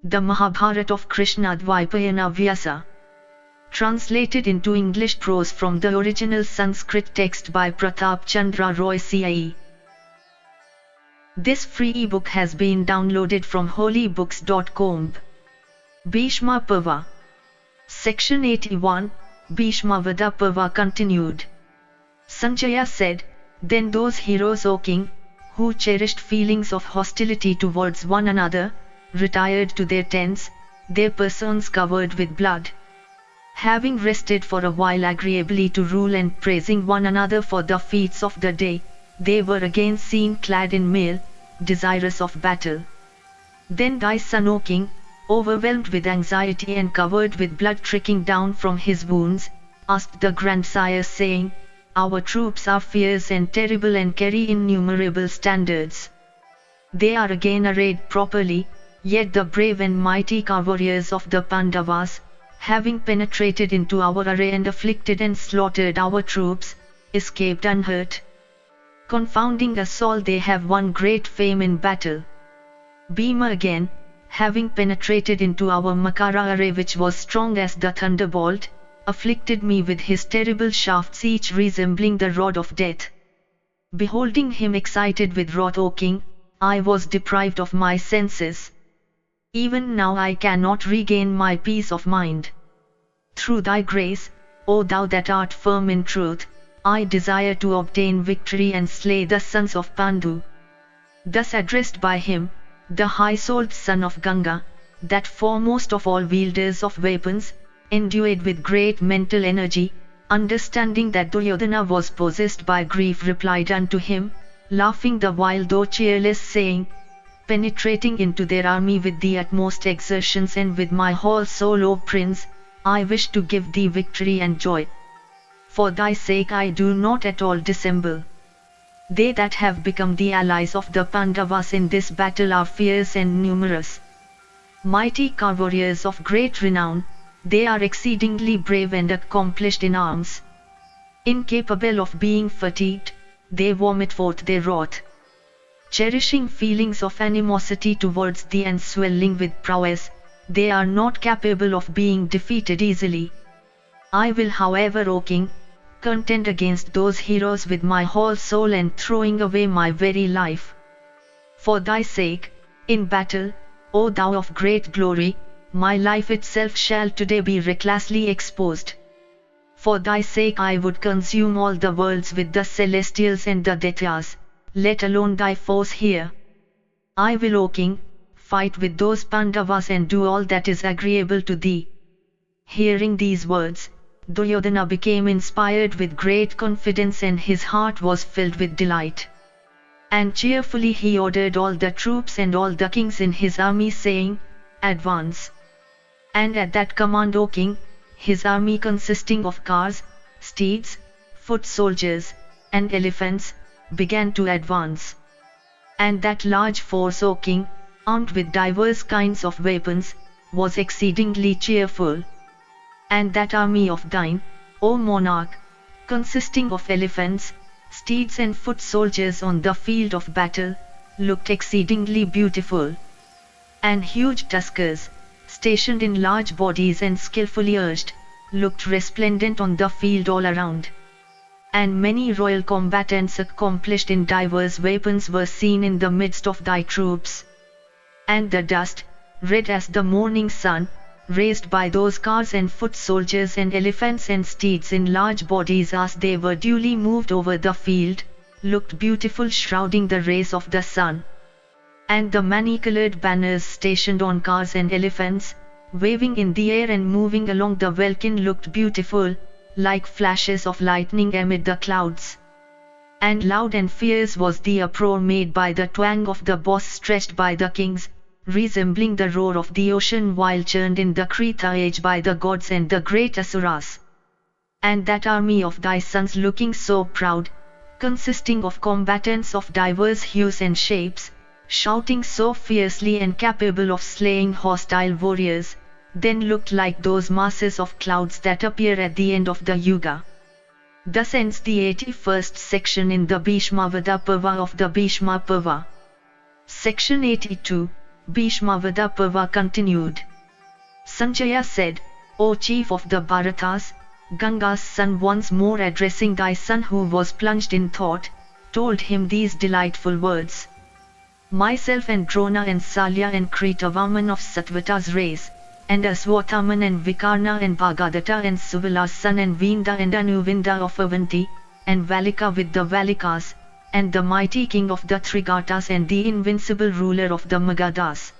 The Mahabharata of Krishna-Dwaipayana Vyasa. Translated into English prose from the original Sanskrit text by Pratap Chandra Roy C.I.E. This free ebook has been downloaded from holybooks.com. Bhishma Parva. Section 81, Bhishma Parva continued. Sanjaya said, "Then those heroes, O king, who cherished feelings of hostility towards one another, retired to their tents, their persons covered with blood. Having rested for a while agreeably to rule and praising one another for the feats of the day, they were again seen clad in mail, desirous of battle. Then thy son, O king, overwhelmed with anxiety and covered with blood trickling down from his wounds, asked the grandsire, saying, 'Our troops are fierce and terrible and carry innumerable standards. They are again arrayed properly, yet the brave and mighty warriors of the Pandavas, having penetrated into our array and afflicted and slaughtered our troops, escaped unhurt. Confounding us all, they have won great fame in battle. Bhima again, having penetrated into our Makara array, which was strong as the thunderbolt, afflicted me with his terrible shafts, each resembling the rod of death. Beholding him excited with wrath, O king, I was deprived of my senses. Even now I cannot regain my peace of mind. Through thy grace, O thou that art firm in truth, I desire to obtain victory and slay the sons of Pandu.' Thus addressed by him, the high-souled son of Ganga, that foremost of all wielders of weapons, endued with great mental energy, understanding that Duryodhana was possessed by grief, replied unto him, laughing the while though cheerless, saying, 'Penetrating into their army with the utmost exertions and with my whole soul, O prince, I wish to give thee victory and joy. For thy sake I do not at all dissemble. They that have become the allies of the Pandavas in this battle are fierce and numerous. Mighty warriors of great renown, they are exceedingly brave and accomplished in arms. Incapable of being fatigued, they vomit forth their wrath. Cherishing feelings of animosity towards thee and swelling with prowess, they are not capable of being defeated easily. I will, however, O king, contend against those heroes with my whole soul and throwing away my very life. For thy sake, in battle, O thou of great glory, my life itself shall today be recklessly exposed. For thy sake I would consume all the worlds with the celestials and the Daityas, let alone thy foes here. I will, O king, fight with those Pandavas and do all that is agreeable to thee.' Hearing these words, Duryodhana became inspired with great confidence and his heart was filled with delight. And cheerfully he ordered all the troops and all the kings in his army, saying, 'Advance!' And at that command, O king, his army, consisting of cars, steeds, foot soldiers, and elephants, began to advance. And that large force, O king, armed with divers kinds of weapons, was exceedingly cheerful. And that army of thine, O monarch, consisting of elephants, steeds and foot soldiers on the field of battle, looked exceedingly beautiful. And huge tuskers, stationed in large bodies and skillfully urged, looked resplendent on the field all around. And many royal combatants accomplished in divers weapons were seen in the midst of thy troops. And the dust, red as the morning sun, raised by those cars and foot soldiers and elephants and steeds in large bodies as they were duly moved over the field, looked beautiful, shrouding the rays of the sun. And the many-colored banners stationed on cars and elephants, waving in the air and moving along the welkin, looked beautiful, like flashes of lightning amid the clouds. And loud and fierce was the uproar made by the twang of the bows stretched by the kings, resembling the roar of the ocean while churned in the Krita age by the gods and the great Asuras. And that army of thy sons, looking so proud, consisting of combatants of divers hues and shapes, shouting so fiercely and capable of slaying hostile warriors, then looked like those masses of clouds that appear at the end of the Yuga. Thus ends the 81st section in the Bhishma Parva of the Bhishma Parva. Section 82, Bhishma Parva continued. Sanjaya said, O chief of the Bharatas, Ganga's son, once more addressing thy son who was plunged in thought, told him these delightful words. Myself and Drona and Salya and Kritavaman of Satvata's race, and Aswathaman and Vikarna and Bhagadatta and Suvila's son and Vinda and Anuvinda of Avanti, and Valika with the Valikas, and the mighty king of the Trigatas and the invincible ruler of the Magadhas.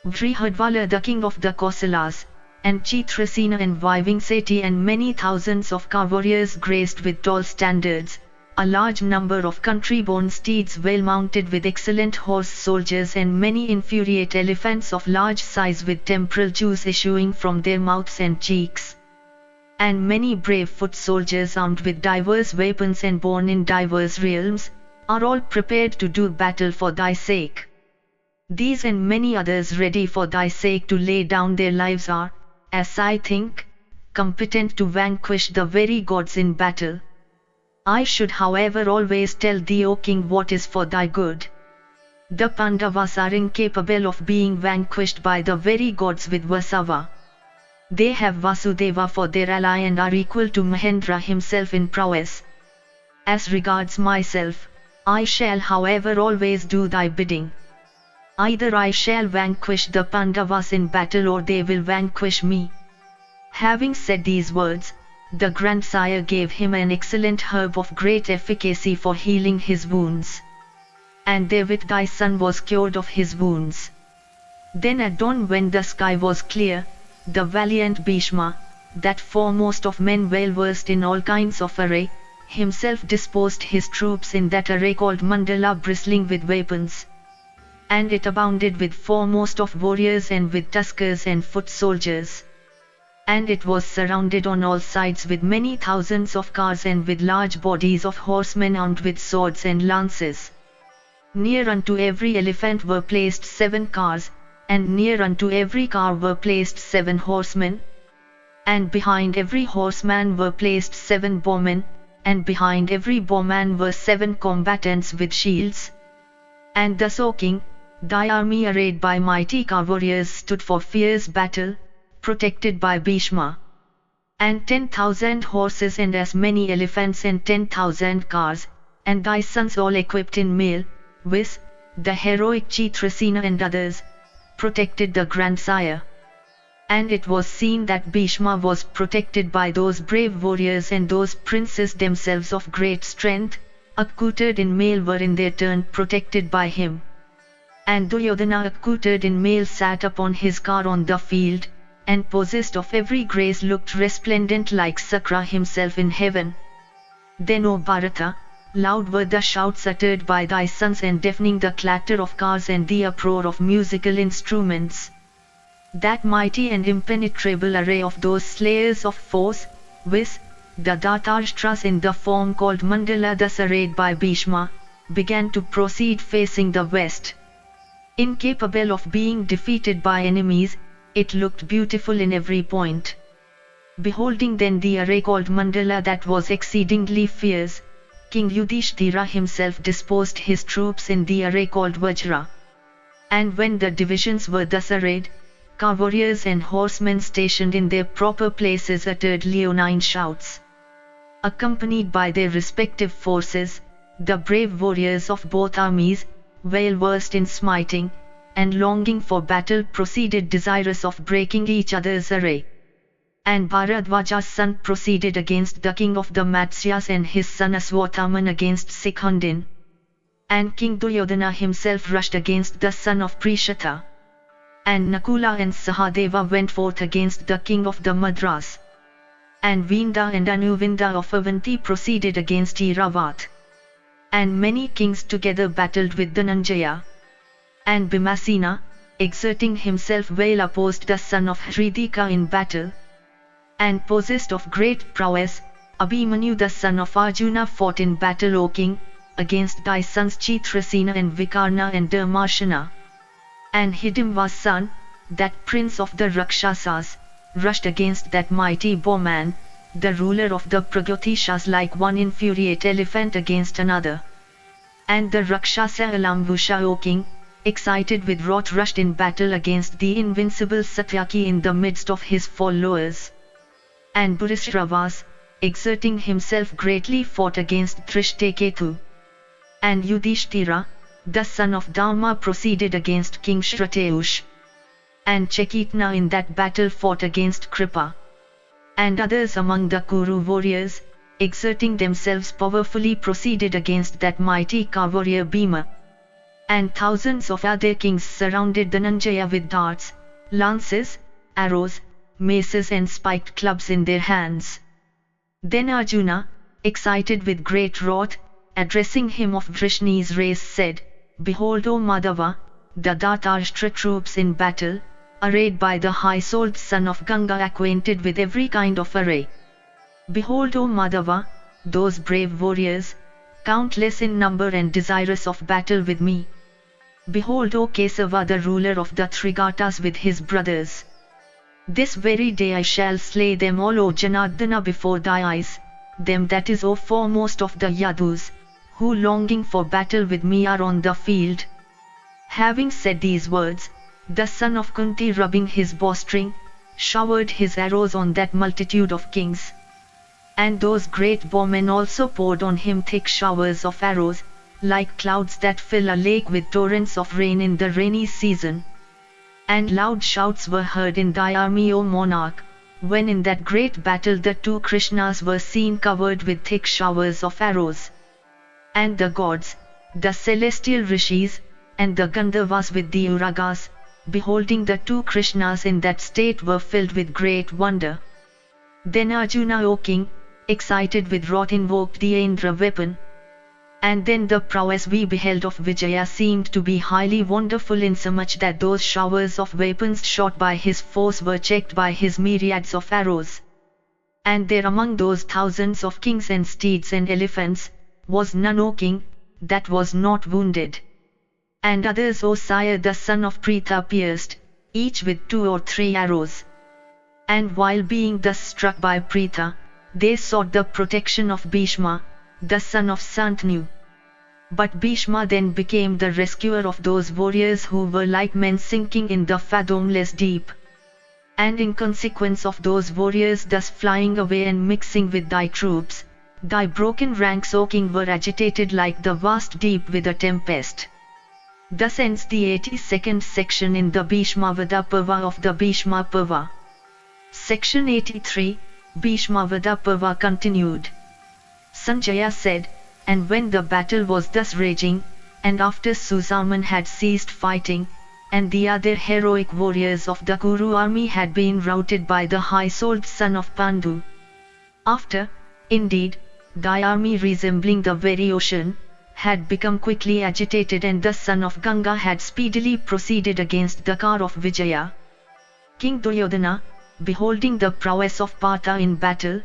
Vrihadvala the king of the Kosalas, and Chitrasena and Vivingseti and many thousands of warriors graced with tall standards, a large number of country-born steeds well mounted with excellent horse soldiers and many infuriate elephants of large size with temporal juice issuing from their mouths and cheeks. And many brave foot soldiers armed with diverse weapons and born in diverse realms, are all prepared to do battle for thy sake. These and many others ready for thy sake to lay down their lives are, as I think, competent to vanquish the very gods in battle. I should however always tell thee, O king, what is for thy good. The Pandavas are incapable of being vanquished by the very gods with Vasava. They have Vasudeva for their ally and are equal to Mahendra himself in prowess. As regards myself, I shall however always do thy bidding. Either I shall vanquish the Pandavas in battle or they will vanquish me. Having said these words, the grandsire gave him an excellent herb of great efficacy for healing his wounds. And therewith thy son was cured of his wounds. Then at dawn, when the sky was clear, the valiant Bhishma, that foremost of men well versed in all kinds of array, himself disposed his troops in that array called Mandala, bristling with weapons. And it abounded with foremost of warriors and with tuskers and foot soldiers. And it was surrounded on all sides with many thousands of cars and with large bodies of horsemen armed with swords and lances. Near unto every elephant were placed 7 cars, and near unto every car were placed 7 horsemen. And behind every horseman were placed 7 bowmen, and behind every bowman were 7 combatants with shields. And thus, O king, thy army arrayed by mighty warriors stood for fierce battle, protected by Bhishma. And 10,000 horses and as many elephants and 10,000 cars, and thy sons all equipped in mail, viz., the heroic Chitrasena and others, protected the grandsire. And it was seen that Bhishma was protected by those brave warriors, and those princes themselves of great strength, accoutred in mail, were in their turn protected by him. And Duryodhana, accoutred in mail, sat upon his car on the field, and possessed of every grace looked resplendent like Sakra himself in heaven. Then, O Bharata, loud were the shouts uttered by thy sons, and deafening the clatter of cars and the uproar of musical instruments. That mighty and impenetrable array of those slayers of foes, viz., the Dhartashtra's in the form called Mandala, thus arrayed by Bhishma, began to proceed facing the west. Incapable of being defeated by enemies, it looked beautiful in every point. Beholding then the array called Mandala that was exceedingly fierce, King Yudhishthira himself disposed his troops in the array called Vajra. And when the divisions were thus arrayed, warriors and horsemen stationed in their proper places uttered leonine shouts. Accompanied by their respective forces, the brave warriors of both armies, well versed in smiting, and longing for battle, proceeded desirous of breaking each other's array. And Bharadwaja's son proceeded against the king of the Matsyas, and his son Aswathaman against Sikhundin. And King Duryodhana himself rushed against the son of Prishatha. And Nakula and Sahadeva went forth against the king of the Madras. And Vinda and Anuvinda of Avanti proceeded against Iravat. And many kings together battled with Dhananjaya. And Bhimasena, exerting himself well, opposed the son of Hridika in battle. And possessed of great prowess, Abhimanyu the son of Arjuna fought in battle, O king, against thy sons Chitrasena and Vikarna and Dharmashana. And Hidimva's son, that prince of the Rakshasas, rushed against that mighty bowman, the ruler of the Pragyotishas, like one infuriate elephant against another. And the Rakshasa Alambusha, O king, excited with wrath rushed in battle against the invincible Satyaki in the midst of his followers. And Bhurisravas, exerting himself greatly, fought against Drishtaketu. And Yudhishthira, the son of Dharma, proceeded against King Shratayush. And Chekitna in that battle fought against Kripa. And others among the Kuru warriors, exerting themselves powerfully, proceeded against that mighty warrior Bhima. And thousands of other kings surrounded Dhananjaya with darts, lances, arrows, maces and spiked clubs in their hands. Then Arjuna, excited with great wrath, addressing him of Vrishni's race, said, "Behold, O Madhava, the Dhartashtra troops in battle, arrayed by the high-souled son of Ganga, acquainted with every kind of array. Behold, O Madhava, those brave warriors, countless in number and desirous of battle with me. Behold, O Kesava, the ruler of the Trigatas with his brothers. This very day I shall slay them all, O Janardana, before thy eyes, them that is, O foremost of the Yadus, who longing for battle with me are on the field." Having said these words, the son of Kunti, rubbing his bowstring, showered his arrows on that multitude of kings. And those great bowmen also poured on him thick showers of arrows, like clouds that fill a lake with torrents of rain in the rainy season. And loud shouts were heard in thy army, O monarch, when in that great battle the two Krishnas were seen covered with thick showers of arrows. And the gods, the celestial rishis, and the Gandharvas with the Uragas, beholding the two Krishnas in that state, were filled with great wonder. Then Arjuna, O king, excited with wrath, invoked the Indra weapon. And then the prowess we beheld of Vijaya seemed to be highly wonderful, insomuch that those showers of weapons shot by his force were checked by his myriads of arrows. And there among those thousands of kings and steeds and elephants, was none, O king, that was not wounded. And others, O sire, the son of Pritha, pierced, each with 2 or 3 arrows. And while being thus struck by Pritha, they sought the protection of Bhishma, the son of Santanu. But Bhishma then became the rescuer of those warriors who were like men sinking in the fathomless deep. And in consequence of those warriors thus flying away and mixing with thy troops, thy broken ranks, O king, were agitated like the vast deep with a tempest. Thus ends the 82nd section in the Bhishmavada Parva of the Bhishma Parva. Section 83, Bhishmavada Parva continued. Sanjaya said, and when the battle was thus raging, and after Susaman had ceased fighting, and the other heroic warriors of the Kuru army had been routed by the high-souled son of Pandu. After, indeed, thy army, resembling the very ocean, had become quickly agitated, and the son of Ganga had speedily proceeded against the car of Vijaya. King Duryodhana, beholding the prowess of Partha in battle,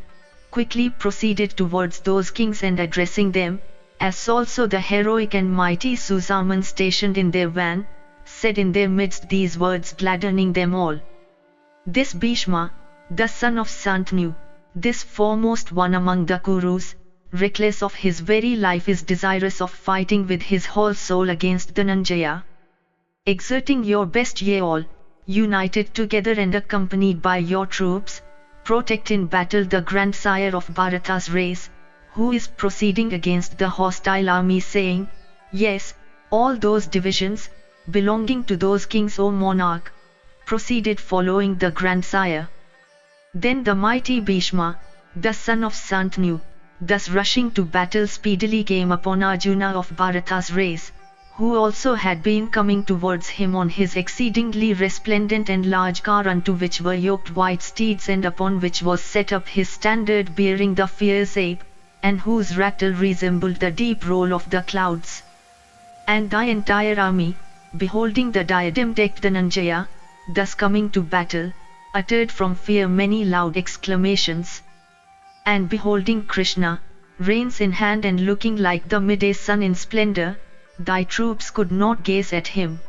quickly proceeded towards those kings, and addressing them, as also the heroic and mighty Susaman stationed in their van, said in their midst these words, gladdening them all. This Bhishma, the son of Santanu, this foremost one among the Kurus, reckless of his very life, is desirous of fighting with his whole soul against Dhananjaya. Exerting your best, ye all, united together and accompanied by your troops, protect in battle the grandsire of Bharata's race, who is proceeding against the hostile army, saying, yes, all those divisions, belonging to those kings, O monarch, proceeded following the grandsire. Then the mighty Bhishma, the son of Santanu, thus rushing to battle, speedily came upon Arjuna of Bharata's race, who also had been coming towards him on his exceedingly resplendent and large car, unto which were yoked white steeds, and upon which was set up his standard bearing the fierce ape, and whose rattle resembled the deep roll of the clouds. And thy entire army, beholding the diadem-decked Dhananjaya, thus coming to battle, uttered from fear many loud exclamations. And beholding Krishna, reins in hand and looking like the midday sun in splendor, thy troops could not gaze at him.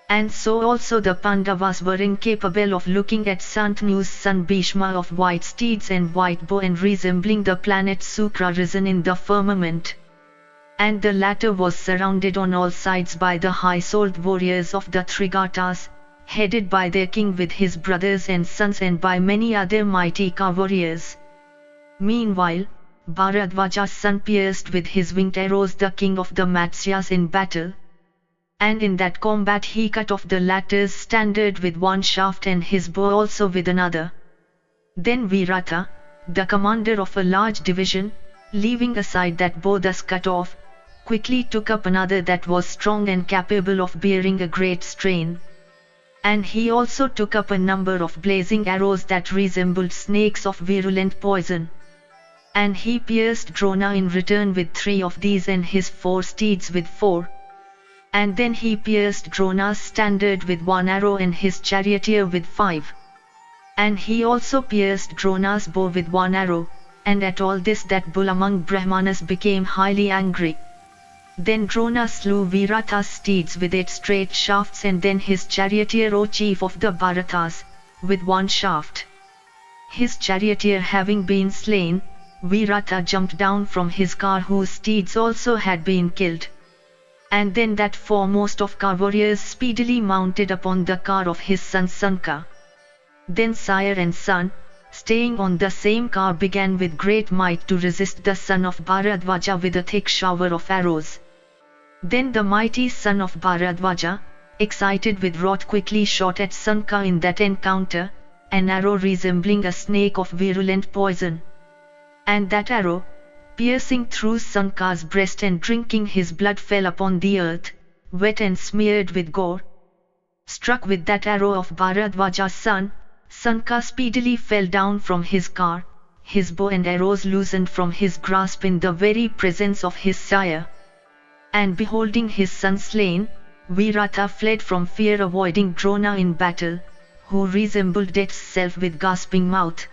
And so also the Pandavas were incapable of looking at Santanu's son Bhishma of white steeds and white bow, and resembling the planet Sukra risen in the firmament. And the latter was surrounded on all sides by the high-souled warriors of the Trigatas, headed by their king with his brothers and sons and by many other mighty warriors. Meanwhile, Bharadvaja's son pierced with his winged arrows the king of the Matsyas in battle. And in that combat he cut off the latter's standard with one shaft and his bow also with another. Then Virata, the commander of a large division, leaving aside that bow thus cut off, quickly took up another that was strong and capable of bearing a great strain. And he also took up a number of blazing arrows that resembled snakes of virulent poison. And he pierced Drona in return with 3 of these and his 4 steeds with 4. And then he pierced Drona's standard with 1 arrow and his charioteer with 5. And he also pierced Drona's bow with 1 arrow, and at all this that bull among Brahmanas became highly angry. Then Drona slew Virata's steeds with 8 straight shafts and then his charioteer, O chief of the Bharatas, with 1 shaft. His charioteer having been slain, Virata jumped down from his car whose steeds also had been killed. And then that foremost of warriors speedily mounted upon the car of his son Sanka. Then sire and son, staying on the same car, began with great might to resist the son of Bharadvaja with a thick shower of arrows. Then the mighty son of Bharadvaja, excited with wrath, quickly shot at Sanka in that encounter, an arrow resembling a snake of virulent poison. And that arrow, piercing through Sanka's breast and drinking his blood, fell upon the earth, wet and smeared with gore. Struck with that arrow of Bharadvaja's son, Sanka speedily fell down from his car, his bow and arrows loosened from his grasp in the very presence of his sire. And beholding his son slain, Virata fled from fear, avoiding Drona in battle, who resembled death's self with gasping mouth.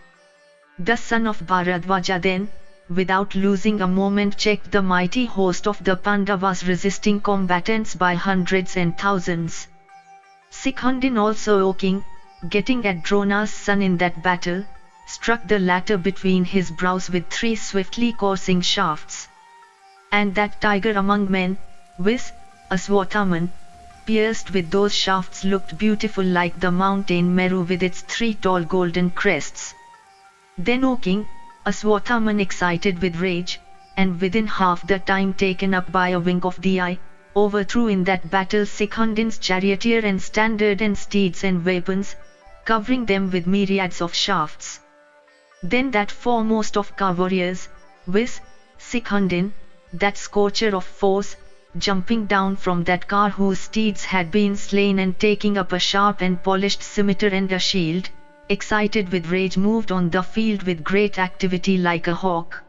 The son of Bharadvaja then, without losing a moment, checked the mighty host of the Pandavas resisting combatants by hundreds and thousands. Sikhandin also, O king, getting at Drona's son in that battle, struck the latter between his brows with 3 swiftly coursing shafts. And that tiger among men, viz., Aswathaman, pierced with those shafts, looked beautiful like the mountain Meru with its 3 tall golden crests. Then, O king, Aswathaman, excited with rage, and within half the time taken up by a wink of the eye, overthrew in that battle Sikhandin's charioteer and standard and steeds and weapons, covering them with myriads of shafts. Then that foremost of warriors, viz., Sikhandin, that scorcher of foes, jumping down from that car whose steeds had been slain and taking up a sharp and polished scimitar and a shield, excited with rage, moved on the field with great activity like a hawk.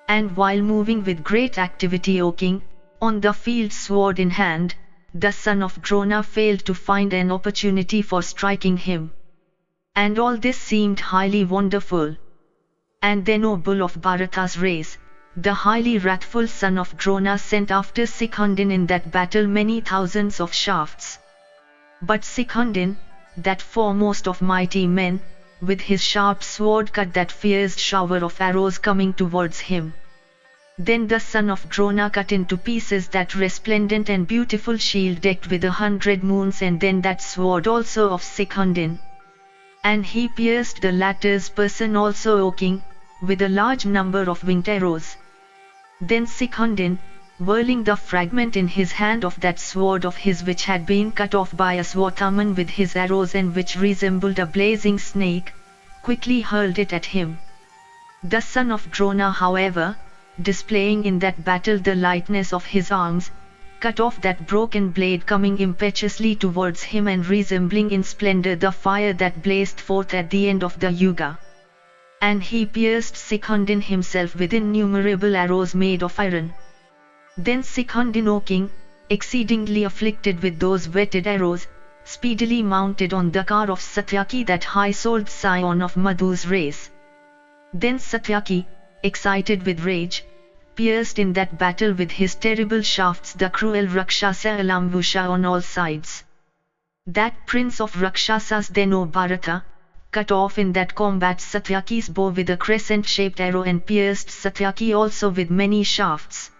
And while moving with great activity, O king, on the field sword in hand, the son of Drona failed to find an opportunity for striking him. And all this seemed highly wonderful. And then, O bull of Bharata's race, the highly wrathful son of Drona sent after Sikhandin in that battle many thousands of shafts. But Sikhandin, that foremost of mighty men, with his sharp sword cut that fierce shower of arrows coming towards him. Then the son of Drona cut into pieces that resplendent and beautiful shield decked with 100 moons, and then that sword also of Sikhandin. And he pierced the latter's person also, O king, with a large number of winged arrows. Then Sikhandin, whirling the fragment in his hand of that sword of his which had been cut off by Aswathaman with his arrows and which resembled a blazing snake, quickly hurled it at him. The son of Drona, however, displaying in that battle the lightness of his arms, cut off that broken blade coming impetuously towards him and resembling in splendor the fire that blazed forth at the end of the Yuga. And he pierced Sikhandin himself with innumerable arrows made of iron. Then Sikhandin, O king, exceedingly afflicted with those whetted arrows, speedily mounted on the car of Satyaki, that high-souled scion of Madhu's race. Then Satyaki, excited with rage, pierced in that battle with his terrible shafts the cruel Rakshasa Alamvusha on all sides. That prince of Rakshasas then, O Bharata, cut off in that combat Satyaki's bow with a crescent-shaped arrow and pierced Satyaki also with many shafts.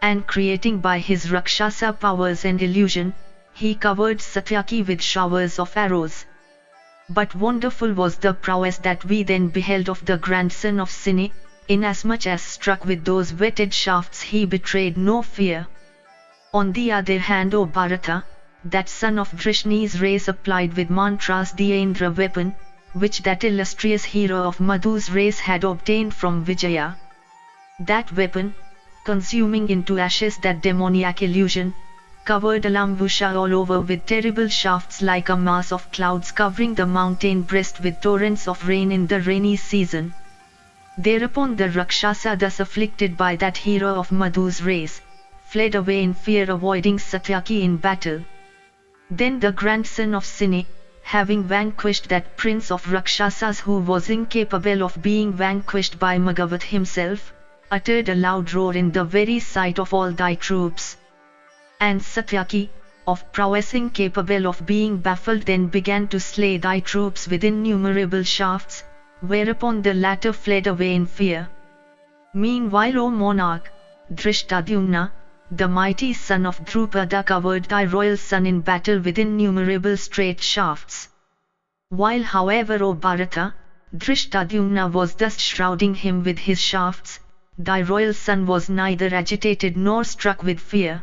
and creating by his Rakshasa powers and illusion, he covered Satyaki with showers of arrows. But wonderful was the prowess that we then beheld of the grandson of C.I.E, inasmuch as struck with those whetted shafts he betrayed no fear. On the other hand, O Bharata, that son of Vrishni's race applied with mantras the Indra weapon, which that illustrious hero of Madhu's race had obtained from Vijaya. That weapon, consuming into ashes that demoniac illusion, covered Alambusha all over with terrible shafts like a mass of clouds covering the mountain breast with torrents of rain in the rainy season. Thereupon the Rakshasa, thus afflicted by that hero of Madhu's race, fled away in fear, avoiding Satyaki in battle. Then the grandson of C.I.E, having vanquished that prince of Rakshasas who was incapable of being vanquished by Maghavat himself, uttered a loud roar in the very sight of all thy troops. And Satyaki, of prowess incapable of being baffled, then began to slay thy troops with innumerable shafts, whereupon the latter fled away in fear. Meanwhile, O monarch, Dhrishtadyumna, the mighty son of Drupada, covered thy royal son in battle with innumerable straight shafts. While however, O Bharata, Dhrishtadyumna was thus shrouding him with his shafts, thy royal son was neither agitated nor struck with fear.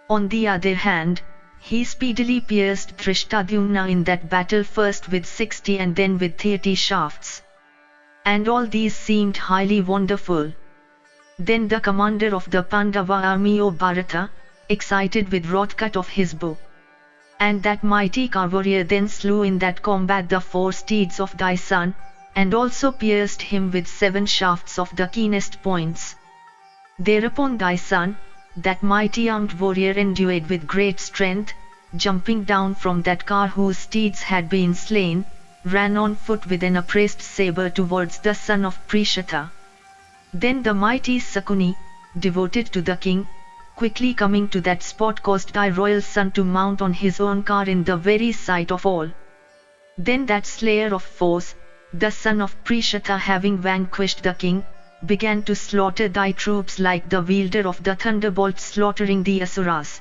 On the other hand, he speedily pierced Dhrishtadyumna in that battle, first with 60 and then with 30 shafts. And all these seemed highly wonderful. Then the commander of the Pandava army, O Bharata, excited with wrath, cut off his bow. And that mighty warrior then slew in that combat the 4 steeds of thy son, and also pierced him with 7 shafts of the keenest points. Thereupon thy son, that mighty armed warrior, endued with great strength, jumping down from that car whose steeds had been slain, ran on foot with an upraised sabre towards the son of Prishata. Then the mighty Sakuni, devoted to the king, quickly coming to that spot, caused thy royal son to mount on his own car in the very sight of all. Then that slayer of foes, the son of Prishata, having vanquished the king, began to slaughter thy troops like the wielder of the thunderbolt slaughtering the Asuras.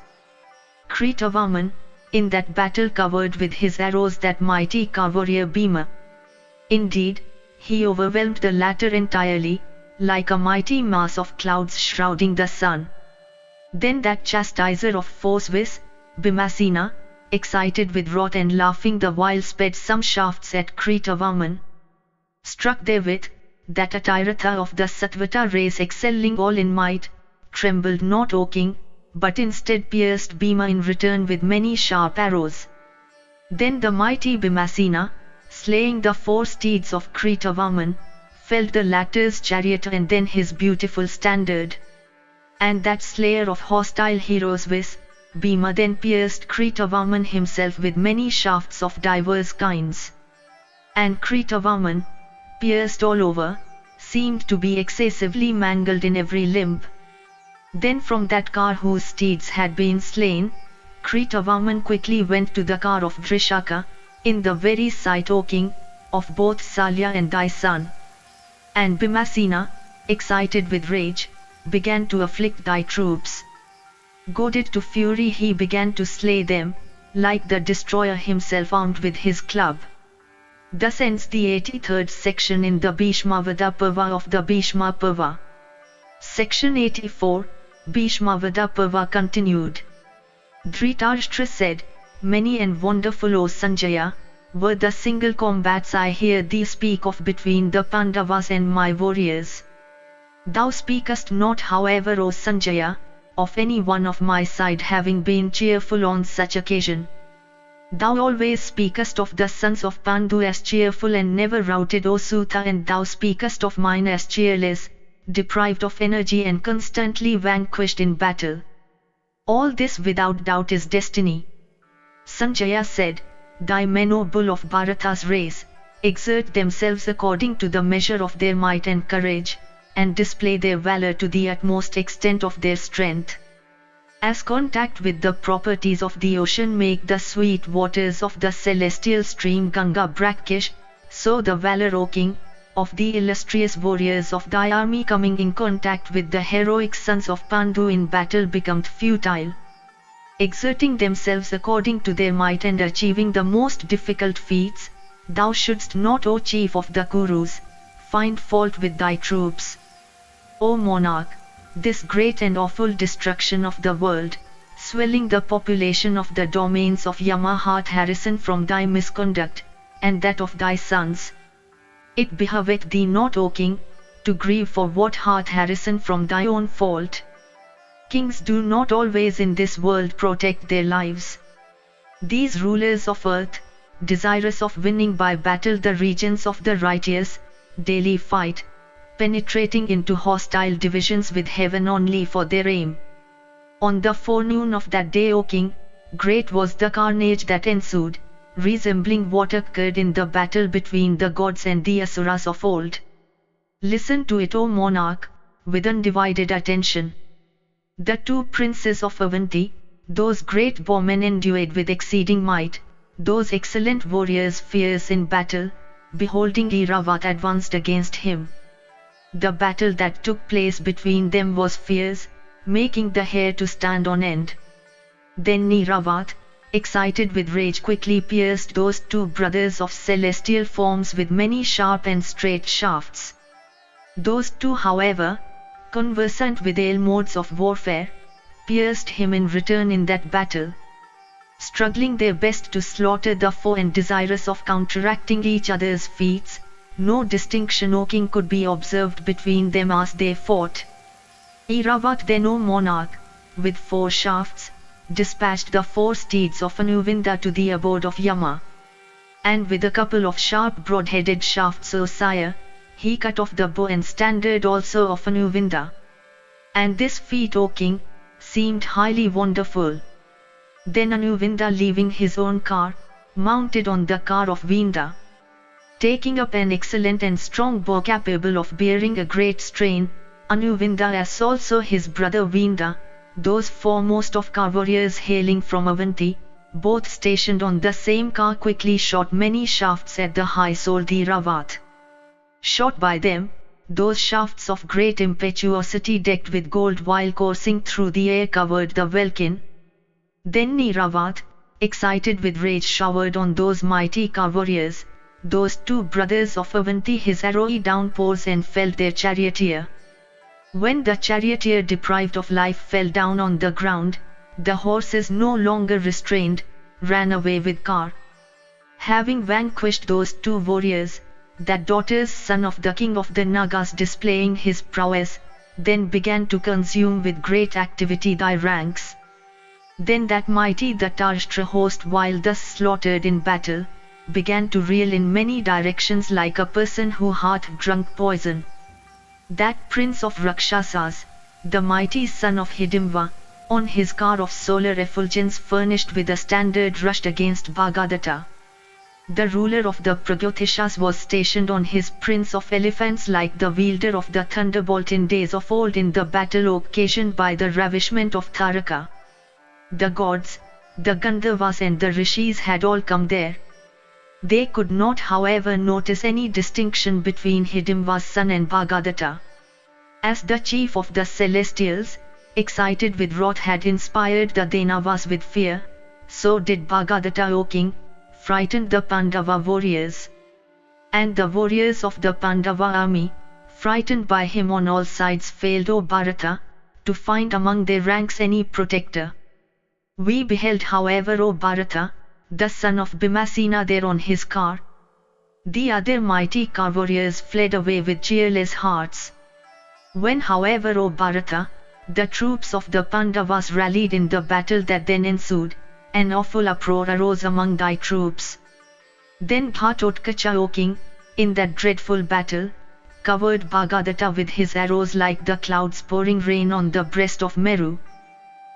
Kritavarman, in that battle, covered with his arrows that mighty warrior Bhima. Indeed, he overwhelmed the latter entirely, like a mighty mass of clouds shrouding the sun. Then that chastiser of foes Bhimasena, excited with wrath and laughing the while, sped some shafts at Kritavarman. Struck therewith, that Atiratha of the Satvata race, excelling all in might, trembled not, O king, but instead pierced Bhima in return with many sharp arrows. Then the mighty Bhimasena, slaying the 4 steeds of Kritavarman, felled the latter's chariot and then his beautiful standard. And that slayer of hostile heroes Bhima then pierced Kritavarman himself with many shafts of divers kinds. And Kritavarman, pierced all over, seemed to be excessively mangled in every limb. Then from that car whose steeds had been slain, Kritavarman quickly went to the car of Vrishaka, in the very sight, O king, of both Salya and thy son. And Bhimasena, excited with rage, began to afflict thy troops. Goaded to fury, he began to slay them, like the destroyer himself armed with his club. Thus ends the 83rd section in the Bhishma Parva of the Bhishma Parva. Section 84, Bhishma Parva continued. Dhritarashtra said, "Many and wonderful, O Sanjaya, were the single combats I hear thee speak of between the Pandavas and my warriors. Thou speakest not, however, O Sanjaya, of any one of my side having been cheerful on such occasion. Thou always speakest of the sons of Pandu as cheerful and never routed, O Sutta, and thou speakest of mine as cheerless, deprived of energy and constantly vanquished in battle. All this without doubt is destiny." Sanjaya said, "Thy men, O bull of Bharata's race, exert themselves according to the measure of their might and courage, and display their valor to the utmost extent of their strength. As contact with the properties of the ocean make the sweet waters of the celestial stream Ganga brackish, so the valor, O king, of the illustrious warriors of thy army coming in contact with the heroic sons of Pandu in battle become futile. Exerting themselves according to their might and achieving the most difficult feats, thou shouldst not, O chief of the Kurus, find fault with thy troops. O monarch, this great and awful destruction of the world, swelling the population of the domains of Yama hath arisen from thy misconduct, and that of thy sons. It behoveth thee not, O king, to grieve for what hath arisen from thy own fault. Kings do not always in this world protect their lives. These rulers of earth, desirous of winning by battle the regions of the righteous, daily fight, penetrating into hostile divisions with heaven only for their aim. On the forenoon of that day, O king, great was the carnage that ensued, resembling what occurred in the battle between the gods and the asuras of old. Listen to it, O monarch, with undivided attention. The two princes of Avanti, those great bowmen endued with exceeding might, those excellent warriors fierce in battle, beholding Airavat advanced against him. The battle that took place between them was fierce, making the hair to stand on end. Then Airavat, excited with rage, quickly pierced those two brothers of celestial forms with many sharp and straight shafts. Those two, however, conversant with all modes of warfare, pierced him in return in that battle. Struggling their best to slaughter the foe and desirous of counteracting each other's feats, no distinction, O king, could be observed between them as they fought. Airavat then, O monarch, with 4 shafts, dispatched the 4 steeds of Anuvinda to the abode of Yama. And with a couple of sharp broad-headed shafts, O sire, he cut off the bow and standard also of Anuvinda. And this feat, O king, seemed highly wonderful. Then Anuvinda, leaving his own car, mounted on the car of Vinda. Taking up an excellent and strong bow capable of bearing a great strain, Anuvinda, as also his brother Vinda, those foremost of car warriors hailing from Avanti, both stationed on the same car, quickly shot many shafts at the high-souled Airavat. Shot by them, those shafts of great impetuosity decked with gold while coursing through the air covered the welkin. Then Airavat, excited with rage, showered on those mighty car warriors, those two brothers of Avanti, his arrowy downpours and felled their charioteer. When the charioteer, deprived of life, fell down on the ground, the horses, no longer restrained, ran away with car. Having vanquished those two warriors, that daughter's son of the king of the Nagas, displaying his prowess, then began to consume with great activity thy ranks. Then that mighty Dhattarashtra host, while thus slaughtered in battle, began to reel in many directions like a person who hath drunk poison. That prince of Rakshasas, the mighty son of Hidimva, on his car of solar effulgence furnished with a standard, rushed against Bhagadatta. The ruler of the Pragyotishas was stationed on his prince of elephants like the wielder of the thunderbolt in days of old in the battle occasioned by the ravishment of Tharaka. The gods, the Gandharvas and the Rishis had all come there. They could not, however, notice any distinction between Hidimva's son and Bhagadatta. As the chief of the celestials, excited with wrath, had inspired the Danavas with fear, so did Bhagadatta, O king, frightened the Pandava warriors. And the warriors of the Pandava army, frightened by him on all sides, failed, O Bharata, to find among their ranks any protector. We beheld, however, O Bharata, the son of Bhimasena there on his car. The other mighty car warriors fled away with cheerless hearts. When, however, O Bharata, the troops of the Pandavas rallied in the battle that then ensued, an awful uproar arose among thy troops. Then Ghatotkacha, O king, in that dreadful battle, covered Bhagadatta with his arrows like the clouds pouring rain on the breast of Meru.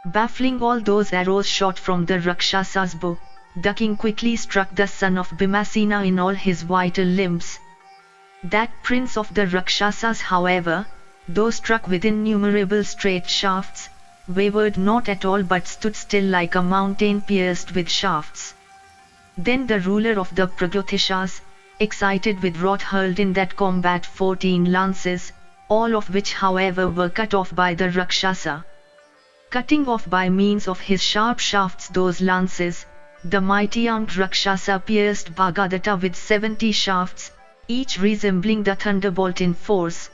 Baffling all those arrows shot from the Rakshasas' bow, the king quickly struck the son of Bhimasena in all his vital limbs. That prince of the Rakshasas, however, though struck with innumerable straight shafts, wavered not at all but stood still like a mountain pierced with shafts. Then the ruler of the Pragyotishas, excited with wrath hurled in that combat 14 lances, all of which however were cut off by the Rakshasa. Cutting off by means of his sharp shafts those lances, the mighty armed Rakshasa pierced Bhagadatta with 70 shafts, each resembling the thunderbolt in force.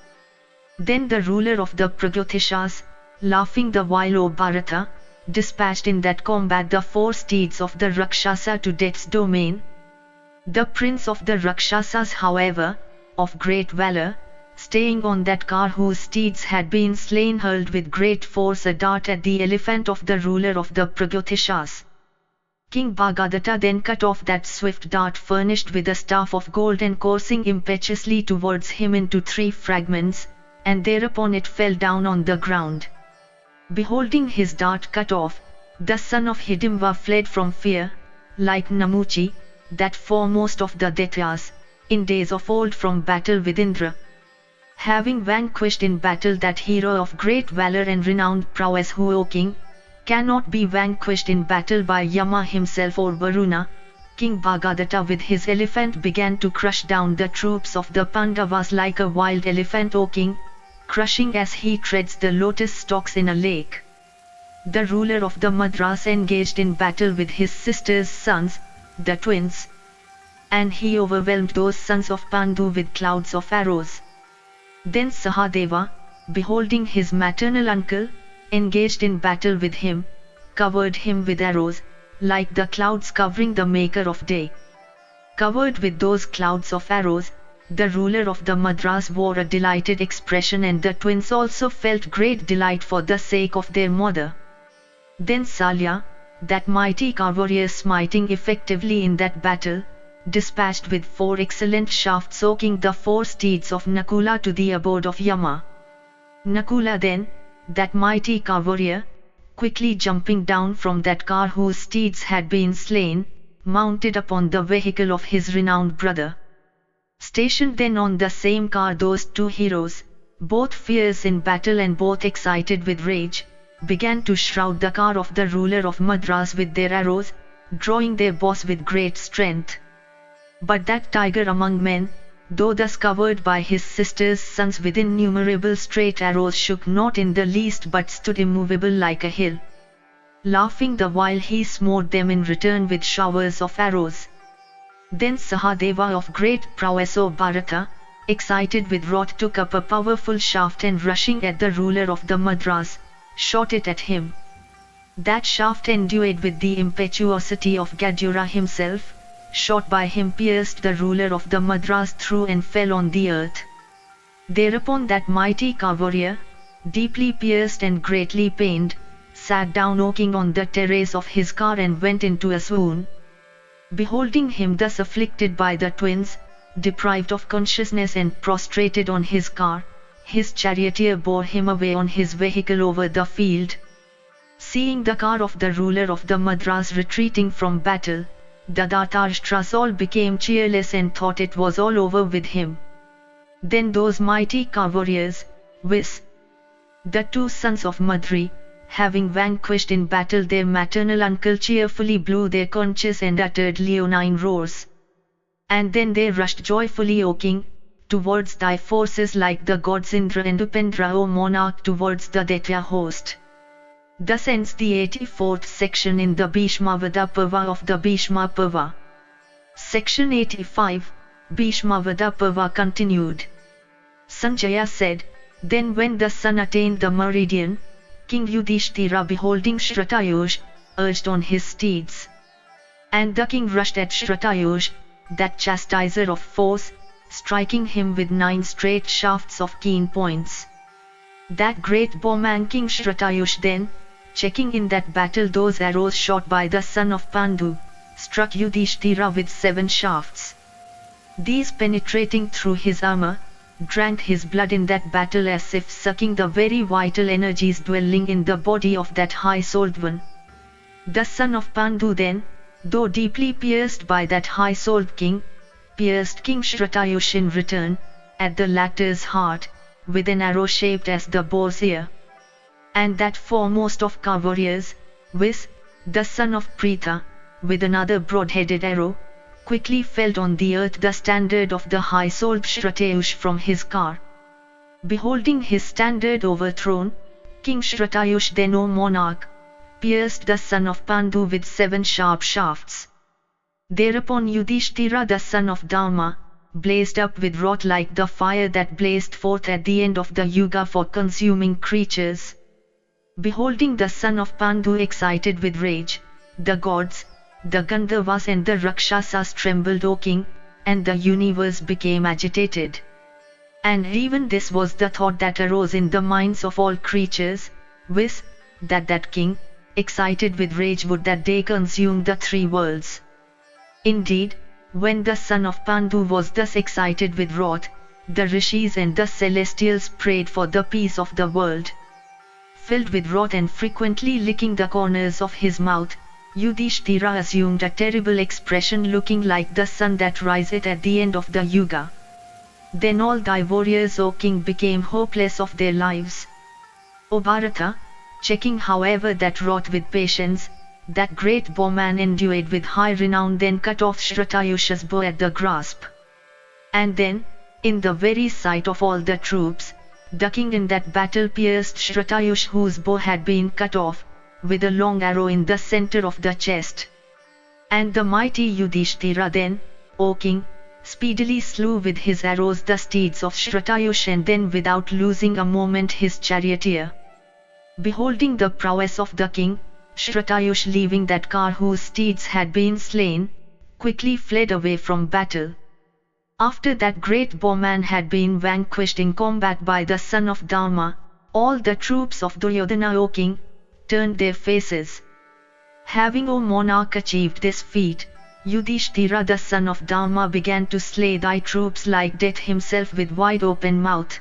Then the ruler of the Pragyotishas, laughing the while, O Bharata, dispatched in that combat the 4 steeds of the Rakshasa to death's domain. The prince of the Rakshasas, however, of great valor, staying on that car whose steeds had been slain, hurled with great force a dart at the elephant of the ruler of the Pragyotishas. King Bhagadatta then cut off that swift dart furnished with a staff of gold, and coursing impetuously towards him into 3 fragments, and thereupon it fell down on the ground. Beholding his dart cut off, the son of Hidimva fled from fear, like Namuchi, that foremost of the Daityas, in days of old from battle with Indra. Having vanquished in battle that hero of great valor and renowned prowess who, O king, cannot be vanquished in battle by Yama himself or Varuna, King Bhagadatta with his elephant began to crush down the troops of the Pandavas like a wild elephant, O king, crushing as he treads the lotus stalks in a lake. The ruler of the Madras engaged in battle with his sister's sons, the twins, and he overwhelmed those sons of Pandu with clouds of arrows. Then Sahadeva, beholding his maternal uncle, engaged in battle with him, covered him with arrows, like the clouds covering the maker of day. Covered with those clouds of arrows, the ruler of the Madras wore a delighted expression, and the twins also felt great delight for the sake of their mother. Then Salya, that mighty warrior smiting effectively in that battle, dispatched with 4 excellent shafts soaking the 4 steeds of Nakula to the abode of Yama. Nakula then, that mighty warrior, quickly jumping down from that car whose steeds had been slain, mounted upon the vehicle of his renowned brother. Stationed then on the same car those 2 heroes, both fierce in battle and both excited with rage, began to shroud the car of the ruler of Madras with their arrows, drawing their bows with great strength. But that tiger among men, though thus covered by his sister's sons with innumerable straight arrows, shook not in the least but stood immovable like a hill. Laughing the while he smote them in return with showers of arrows. Then Sahadeva of great prowess, O Bharata, excited with wrath, took up a powerful shaft and rushing at the ruler of the Madras, shot it at him. That shaft, endued with the impetuosity of Gadura himself, shot by him, pierced the ruler of the Madras through and fell on the earth. Thereupon that mighty warrior, deeply pierced and greatly pained, sat down, O king, on the terrace of his car and went into a swoon. Beholding him thus afflicted by the twins, deprived of consciousness and prostrated on his car, his charioteer bore him away on his vehicle over the field. Seeing the car of the ruler of the Madras retreating from battle, the Dhartashtra's all became cheerless and thought it was all over with him. Then those mighty warriors, viz., the 2 sons of Madri, having vanquished in battle their maternal uncle, cheerfully blew their conches and uttered leonine roars. And then they rushed joyfully, O king, towards thy forces like the gods Indra and Upendra, O monarch, towards the Daitya host. Thus ends the 84th section in the Bhishma Parva of the Bhishma Parva. Section 85, Bhishma Parva continued. Sanjaya said, Then when the sun attained the meridian, King Yudhishthira, beholding Shratayuj, urged on his steeds. And the king rushed at Shratayuj, that chastiser of foes, striking him with 9 straight shafts of keen points. That great bowman King Shratayuj then, checking in that battle those arrows shot by the son of Pandu, struck Yudhishthira with 7 shafts. These, penetrating through his armor, drank his blood in that battle as if sucking the very vital energies dwelling in the body of that high-souled one. The son of Pandu then, though deeply pierced by that high-souled king, pierced King Shratayush in return, at the latter's heart, with an arrow shaped as the boar's ear. And that foremost of warriors, viz., the son of Pritha, with another broad-headed arrow, quickly felled on the earth the standard of the high-souled Shratayush from his car. Beholding his standard overthrown, King Shratayush, then O monarch, pierced the son of Pandu with 7 sharp shafts. Thereupon Yudhishthira the son of Dharma, blazed up with wrath like the fire that blazed forth at the end of the Yuga for consuming creatures. Beholding the son of Pandu excited with rage, the gods, the Gandharvas and the Rakshasas trembled, O king, and the universe became agitated. And even this was the thought that arose in the minds of all creatures, viz., that king, excited with rage, would that day consume the 3 worlds. Indeed, when the son of Pandu was thus excited with wrath, the rishis and the celestials prayed for the peace of the world. Filled with wrath and frequently licking the corners of his mouth, Yudhishthira assumed a terrible expression, looking like the sun that riseth at the end of the Yuga. Then all thy warriors, O king, became hopeless of their lives. O Bharata, checking however that wrath with patience, that great bowman endued with high renown then cut off Shratayush's bow at the grasp. And then, in the very sight of all the troops, the king in that battle pierced Shratayush, whose bow had been cut off, with a long arrow in the center of the chest. And the mighty Yudhishthira then, O king, speedily slew with his arrows the steeds of Shratayush, and then without losing a moment his charioteer. Beholding the prowess of the king, Shratayush, leaving that car whose steeds had been slain, quickly fled away from battle. After that great bowman had been vanquished in combat by the son of Dharma, all the troops of Duryodhana, O king, turned their faces. Having, O monarch, achieved this feat, Yudhishthira the son of Dharma began to slay thy troops like death himself with wide open mouth.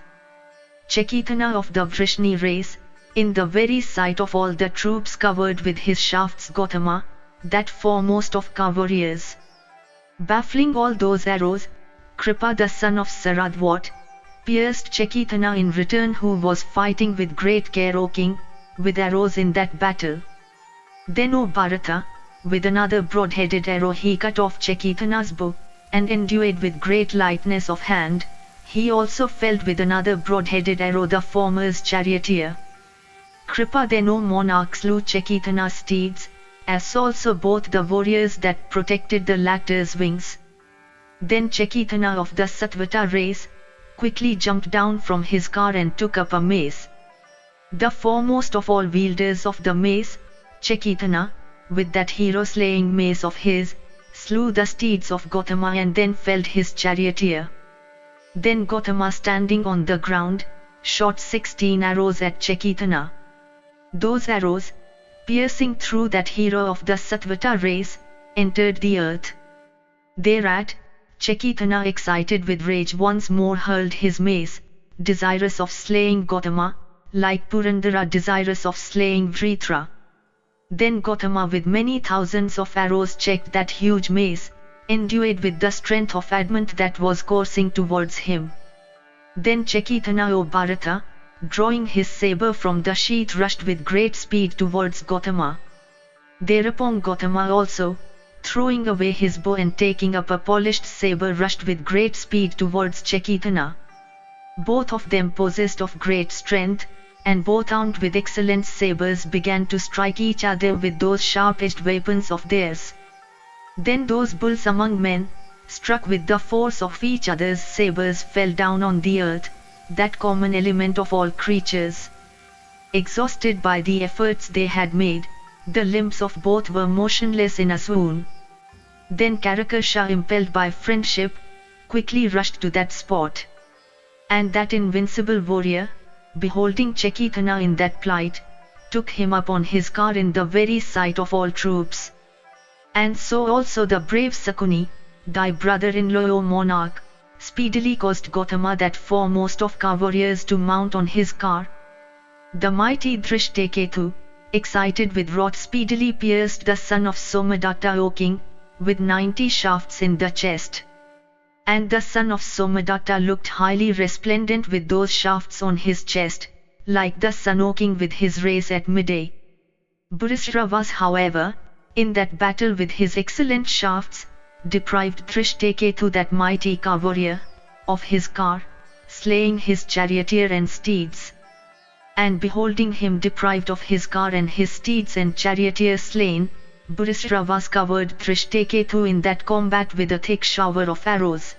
Chaitanya of the Vrishni race, in the very sight of all the troops covered with his shafts, Gautama, that foremost of warriors, baffling all those arrows, Kripa the son of Saradvat, pierced Chaitanya in return, who was fighting with great care, O king, with arrows in that battle. Then, O Bharata, with another broad-headed arrow he cut off Chaitanya's bow, and endued with great lightness of hand, he also felled with another broad-headed arrow the former's charioteer. Kripa then, O monarch, slew Chaitanya's steeds, as also both the warriors that protected the latter's wings. Then Chaitanya of the Satvata race, quickly jumped down from his car and took up a mace. The foremost of all wielders of the mace, Chaitanya, with that hero-slaying mace of his, slew the steeds of Gautama and then felled his charioteer. Then Gautama, standing on the ground, shot 16 arrows at Chaitanya. Those arrows, piercing through that hero of the Satvata race, entered the earth. Thereat, Chaitanya, excited with rage, once more hurled his mace, desirous of slaying Gautama, like Purandara desirous of slaying Vritra. Then Gautama, with many thousands of arrows, checked that huge mace, endued with the strength of adamant, that was coursing towards him. Then Chaitanya, O Bharata, drawing his saber from the sheath, rushed with great speed towards Gautama. Thereupon Gautama also, throwing away his bow and taking up a polished saber, rushed with great speed towards Chaitanya. Both of them possessed of great strength, and both armed with excellent sabers began to strike each other with those sharp-edged weapons of theirs. Then those bulls among men, struck with the force of each other's sabers, fell down on the earth, that common element of all creatures. Exhausted by the efforts they had made, the limbs of both were motionless in a swoon. Then Karakasha, impelled by friendship, quickly rushed to that spot. And that invincible warrior, beholding Chaitanya in that plight, took him up on his car in the very sight of all troops. And so also the brave Sakuni, thy brother-in-law, O monarch, speedily caused Gautama, that foremost of warriors, to mount on his car. The mighty Drishtaketu, excited with wrath, speedily pierced the son of Somadatta, O king, with 90 shafts in the chest. And the son of Somadatta looked highly resplendent with those shafts on his chest, like the sun, O king, with his rays at midday. Burisra was, however, in that battle with his excellent shafts, deprived Drishtaketu, that mighty warrior, of his car, slaying his charioteer and steeds. And beholding him deprived of his car and his steeds and charioteer slain, Burisravas covered Drishtaketu in that combat with a thick shower of arrows.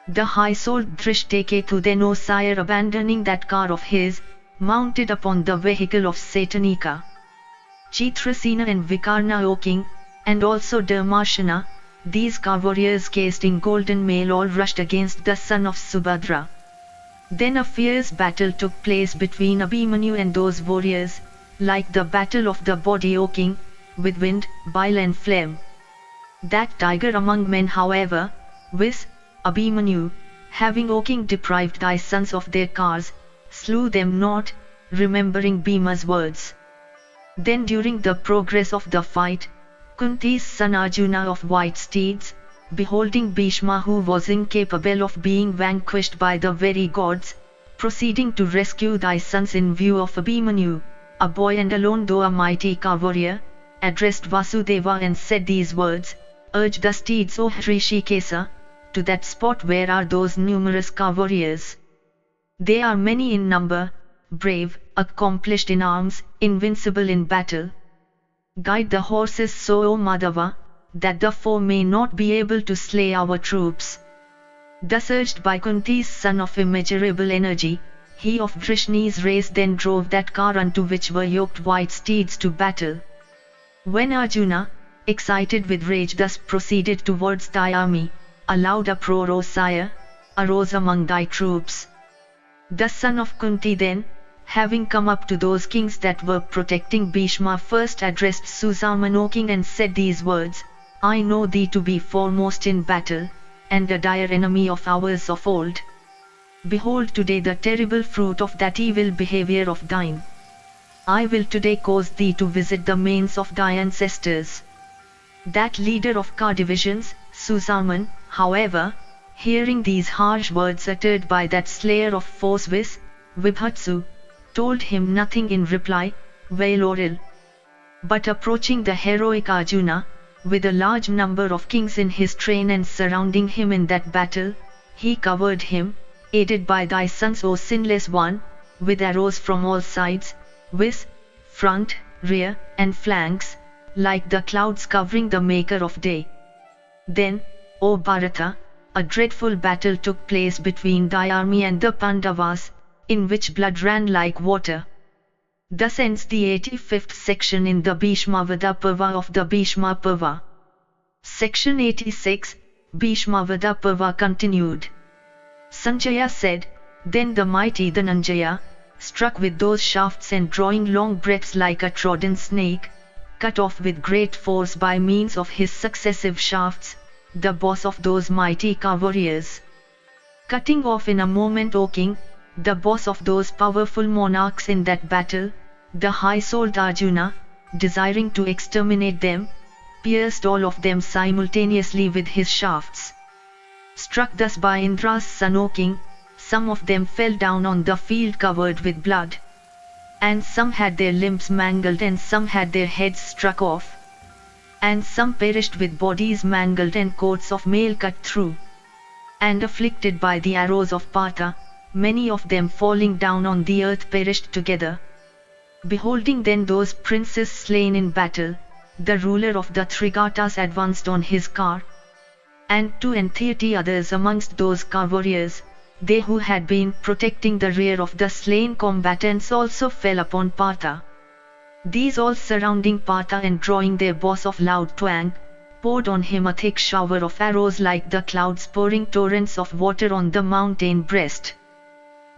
The high-souled Drishtaketu then, O sire, abandoning that car of his, mounted upon the vehicle of Satanika. Chitrasena and Vikarna, O king, and also Dharmashana, these warriors cased in golden mail, all rushed against the son of Subhadra. Then a fierce battle took place between Abhimanyu and those warriors, like the battle of the body, O king, with wind, bile and phlegm. That tiger among men, however, viz. Abhimanyu, having, O king, deprived thy sons of their cars, slew them not, remembering Bhima's words. Then during the progress of the fight, Kunti's son Arjuna of white steeds, beholding Bhishma, who was incapable of being vanquished by the very gods, proceeding to rescue thy sons in view of Abhimanyu, a boy and alone though a mighty warrior, addressed Vasudeva and said these words, Urge the steeds, O Hrishikesa, to that spot where are those numerous warriors. They are many in number, brave, accomplished in arms, invincible in battle. Guide the horses so, O Madhava, that the foe may not be able to slay our troops. Thus urged by Kunti's son of immeasurable energy, he of Vrishni's race then drove that car unto which were yoked white steeds to battle. When Arjuna, excited with rage, thus proceeded towards thy army, a loud uproar, O sire, arose among thy troops. The son of Kunti then, having come up to those kings that were protecting Bhishma, first addressed Susaman, O king, and said these words, I know thee to be foremost in battle, and a dire enemy of ours of old. Behold today the terrible fruit of that evil behavior of thine. I will today cause thee to visit the manes of thy ancestors. That leader of car divisions, Susaman, however, hearing these harsh words uttered by that slayer of foes, viz. Vibhatsu, told him nothing in reply, well or ill. But approaching the heroic Arjuna, with a large number of kings in his train and surrounding him in that battle, he covered him, aided by thy sons, O sinless one, with arrows from all sides, viz. Front, rear, and flanks, like the clouds covering the maker of day. Then, O Bharata, a dreadful battle took place between thy army and the Pandavas, in which blood ran like water. Thus ends the 85th section in the Bhishmavada Parva of the Bhishma Parva. Section 86, Bhishmavada Parva continued. Sanjaya said, Then the mighty Dhananjaya, struck with those shafts and drawing long breaths like a trodden snake, cut off with great force by means of his successive shafts, the boss of those mighty warriors. Cutting off in a moment, O king, the boss of those powerful monarchs in that battle, the high-souled Arjuna, desiring to exterminate them, pierced all of them simultaneously with his shafts. Struck thus by Indra's son, O king, some of them fell down on the field covered with blood. And some had their limbs mangled, and some had their heads struck off. And some perished with bodies mangled and coats of mail cut through. And afflicted by the arrows of Partha, many of them falling down on the earth perished together. Beholding then those princes slain in battle, the ruler of the Trigatas advanced on his car. And 230 others amongst those warriors, they who had been protecting the rear of the slain combatants, also fell upon Partha. These all surrounding Partha and drawing their bows of loud twang, poured on him a thick shower of arrows like the clouds pouring torrents of water on the mountain breast.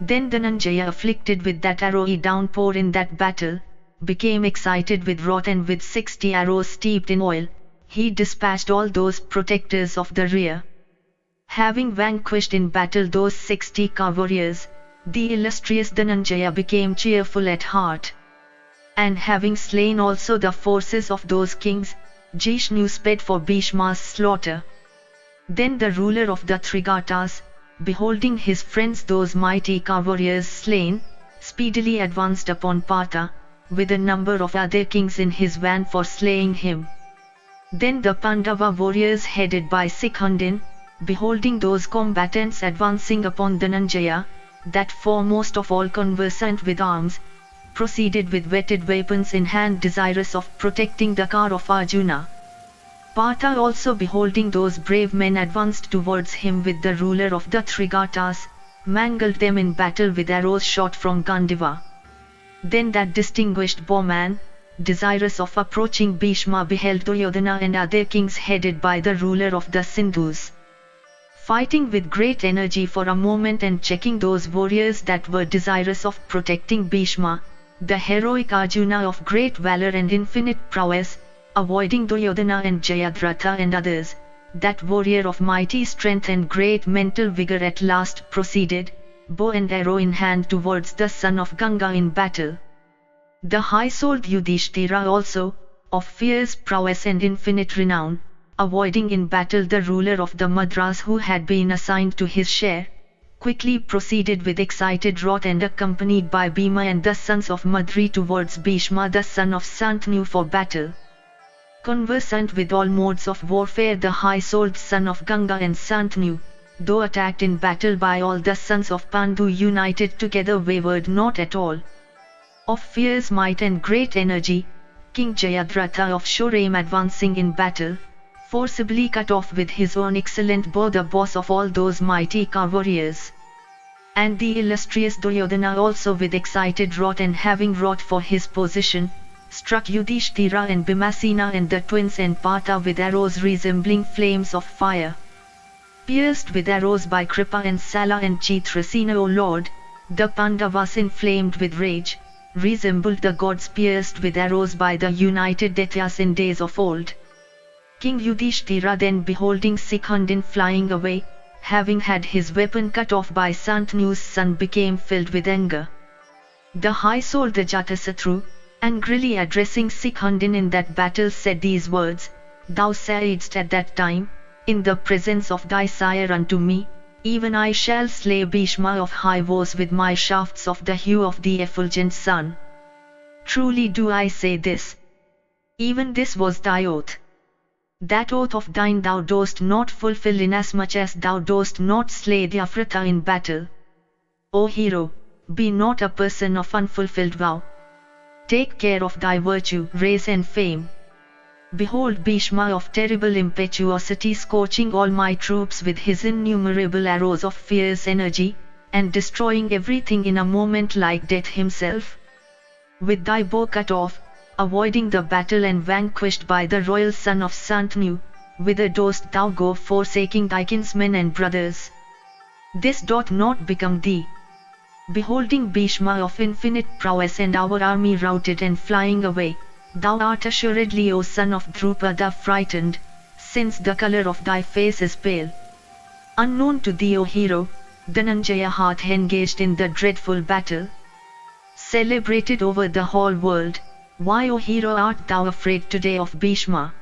Then Dhananjaya, afflicted with that arrowy downpour in that battle, became excited with wrath, and with 60 arrows steeped in oil, he dispatched all those protectors of the rear. Having vanquished in battle those 60 warriors, the illustrious Dhananjaya became cheerful at heart. And having slain also the forces of those kings, Jishnu sped for Bhishma's slaughter. Then the ruler of the Trigatas, beholding his friends those mighty warriors slain, speedily advanced upon Partha, with a number of other kings in his van for slaying him. Then the Pandava warriors headed by Sikhundin, beholding those combatants advancing upon Dhananjaya, that foremost of all conversant with arms, proceeded with whetted weapons in hand desirous of protecting the car of Arjuna. Partha also beholding those brave men advanced towards him with the ruler of the Trigatas, mangled them in battle with arrows shot from Gandiva. Then that distinguished bowman, desirous of approaching Bhishma, beheld Duryodhana and other kings headed by the ruler of the Sindhus, fighting with great energy for a moment and checking those warriors that were desirous of protecting Bhishma, the heroic Arjuna of great valor and infinite prowess, avoiding Duryodhana and Jayadratha and others. That warrior of mighty strength and great mental vigor at last proceeded, bow and arrow in hand, towards the son of Ganga in battle. The high-souled Yudhishthira also, of fierce prowess and infinite renown, avoiding in battle the ruler of the Madras who had been assigned to his share, quickly proceeded with excited wrath and accompanied by Bhima and the sons of Madri towards Bhishma the son of Santanu for battle. Conversant with all modes of warfare, the high-souled son of Ganga and Santanu, though attacked in battle by all the sons of Pandu united together, wavered not at all. Of fierce might and great energy, King Jayadratha of sure aim advancing in battle, forcibly cut off with his own excellent bow the boss of all those mighty warriors. And the illustrious Duryodhana also with excited wrath and having wrought for his position, struck Yudhishthira and Bhimasena and the twins and Partha with arrows resembling flames of fire. Pierced with arrows by Kripa and Sala and Chitrasena, O Lord, the Pandavas inflamed with rage, resembled the gods pierced with arrows by the united Daityas in days of old. King Yudhishthira then, beholding Sikhundin flying away, having had his weapon cut off by Santanu's son, became filled with anger. The high-souled Ajatasatru, angrily addressing Sikhundin in that battle, said these words: Thou saidst at that time, in the presence of thy sire unto me, even I shall slay Bhishma of high voice with my shafts of the hue of the effulgent sun. Truly do I say this. Even this was thy oath. That oath of thine thou dost not fulfill, inasmuch as thou dost not slay the Afrita in battle. O hero, be not a person of unfulfilled vow. Take care of thy virtue, race and fame. Behold Bhishma of terrible impetuosity scorching all my troops with his innumerable arrows of fierce energy, and destroying everything in a moment like death himself. With thy bow cut off, avoiding the battle and vanquished by the royal son of Santanu, whither dost thou go, forsaking thy kinsmen and brothers? This doth not become thee. Beholding Bhishma of infinite prowess and our army routed and flying away, thou art assuredly, O son of Drupada, frightened, since the color of thy face is pale. Unknown to thee, O hero, Dhananjaya hath engaged in the dreadful battle, celebrated over the whole world. Why, O hero, art thou afraid today of Bhishma?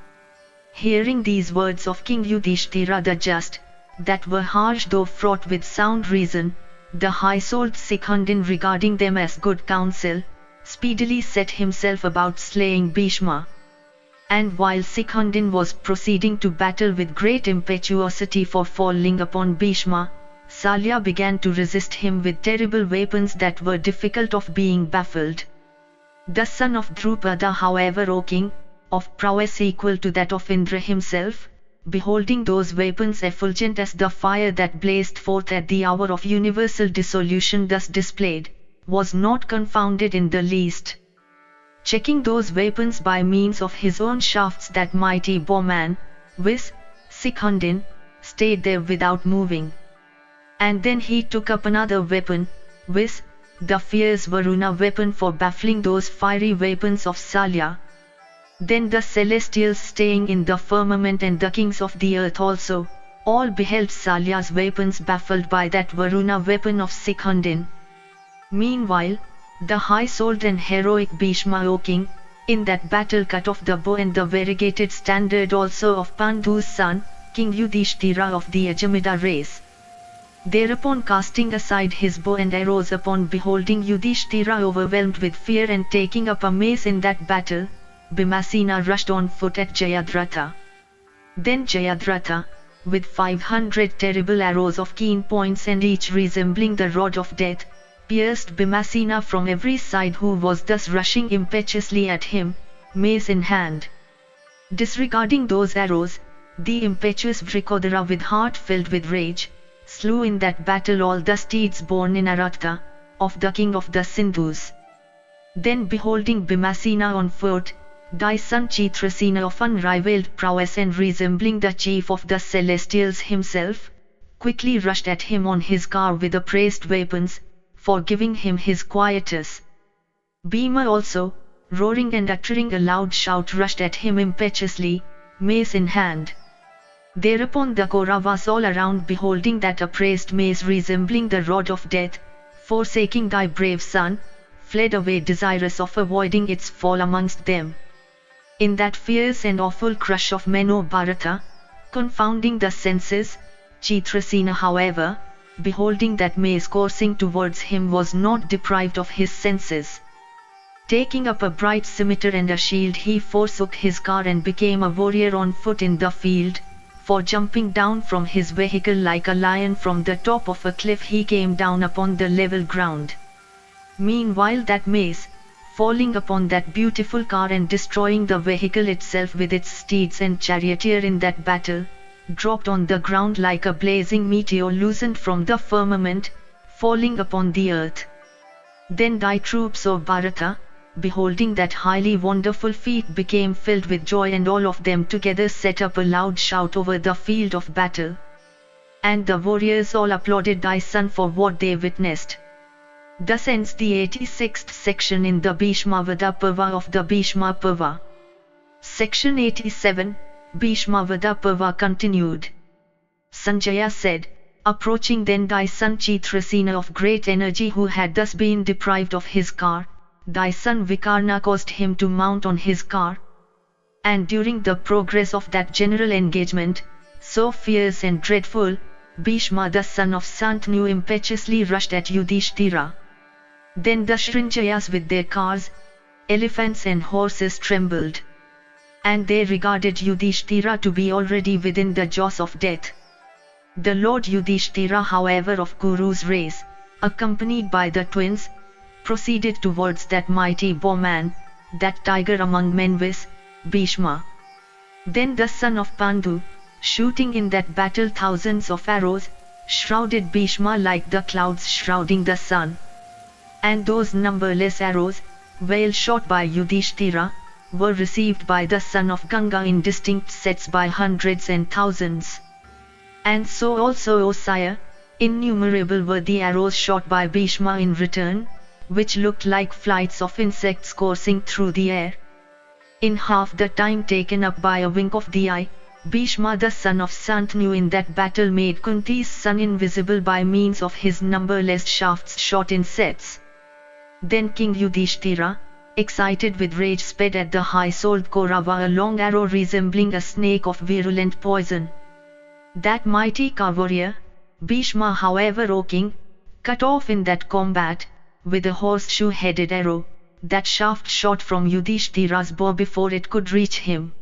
Hearing these words of King Yudhishthira the just, that were harsh though fraught with sound reason, the high-souled Sikhundin, regarding them as good counsel, speedily set himself about slaying Bhishma. And while Sikhundin was proceeding to battle with great impetuosity for falling upon Bhishma, Salya began to resist him with terrible weapons that were difficult of being baffled. The son of Drupada, however, O king, of prowess equal to that of Indra himself, beholding those weapons effulgent as the fire that blazed forth at the hour of universal dissolution thus displayed, was not confounded in the least. Checking those weapons by means of his own shafts, that mighty bowman, viz. Sikhundin, stayed there without moving. And then he took up another weapon, viz. the fierce Varuna weapon, for baffling those fiery weapons of Salya. Then the celestials staying in the firmament and the kings of the earth also, all beheld Salya's weapons baffled by that Varuna weapon of Sikhundin. Meanwhile, the high-souled and heroic Bhishma, O king, in that battle cut off the bow and the variegated standard also of Pandu's son, King Yudhishthira of the Ajamida race. Thereupon, casting aside his bow and arrows upon beholding Yudhishthira overwhelmed with fear and taking up a mace in that battle, Bhimasena rushed on foot at Jayadratha. Then Jayadratha, with 500 terrible arrows of keen points and each resembling the rod of death, pierced Bhimasena from every side, who was thus rushing impetuously at him, mace in hand. Disregarding those arrows, the impetuous Vrikodara, with heart filled with rage, slew in that battle all the steeds born in Aratha, of the king of the Sindhus. Then beholding Bhimasena on foot, thy son Chitrasena, of unrivaled prowess and resembling the chief of the Celestials himself, quickly rushed at him on his car with appraised weapons, for giving him his quietus. Bhima also, roaring and uttering a loud shout, rushed at him impetuously, mace in hand. Thereupon the Kauravas all around, beholding that appraised mace resembling the rod of death, forsaking thy brave son, fled away desirous of avoiding its fall amongst them. In that fierce and awful crush of men, O Bharata, confounding the senses, Chitrasena, however, beholding that mace coursing towards him, was not deprived of his senses. Taking up a bright scimitar and a shield, he forsook his car and became a warrior on foot in the field, for jumping down from his vehicle like a lion from the top of a cliff, he came down upon the level ground. Meanwhile that mace, falling upon that beautiful car and destroying the vehicle itself with its steeds and charioteer in that battle, dropped on the ground like a blazing meteor loosened from the firmament, falling upon the earth. Then thy troops, O Bharata, beholding that highly wonderful feat, became filled with joy, and all of them together set up a loud shout over the field of battle. And the warriors all applauded thy son for what they witnessed. Thus ends the 86th section in the Bhishma Parva of the Bhishma Parva. Section 87, Bhishma Parva continued. Sanjaya said, approaching then thy son Chitrasena of great energy, who had thus been deprived of his car, thy son Vikarna caused him to mount on his car. And during the progress of that general engagement, so fierce and dreadful, Bhishma the son of Santanu impetuously rushed at Yudhishthira. Then the Srinjayas with their cars, elephants and horses trembled. And they regarded Yudhishthira to be already within the jaws of death. The Lord Yudhishthira, however, of Kuru's race, accompanied by the twins, proceeded towards that mighty bowman, that tiger among men, viz. Bhishma. Then the son of Pandu, shooting in that battle thousands of arrows, shrouded Bhishma like the clouds shrouding the sun. And those numberless arrows, well shot by Yudhishthira, were received by the son of Ganga in distinct sets by hundreds and thousands. And so also, O sire, innumerable were the arrows shot by Bhishma in return, which looked like flights of insects coursing through the air. In half the time taken up by a wink of the eye, Bhishma the son of Santanu in that battle made Kunti's son invisible by means of his numberless shafts shot in sets. Then King Yudhishthira, excited with rage, sped at the high-souled Kaurava a long arrow resembling a snake of virulent poison. That mighty warrior, Bhishma, however, O king, cut off in that combat, with a horseshoe-headed arrow, that shaft shot from Yudhishthira's bow before it could reach him.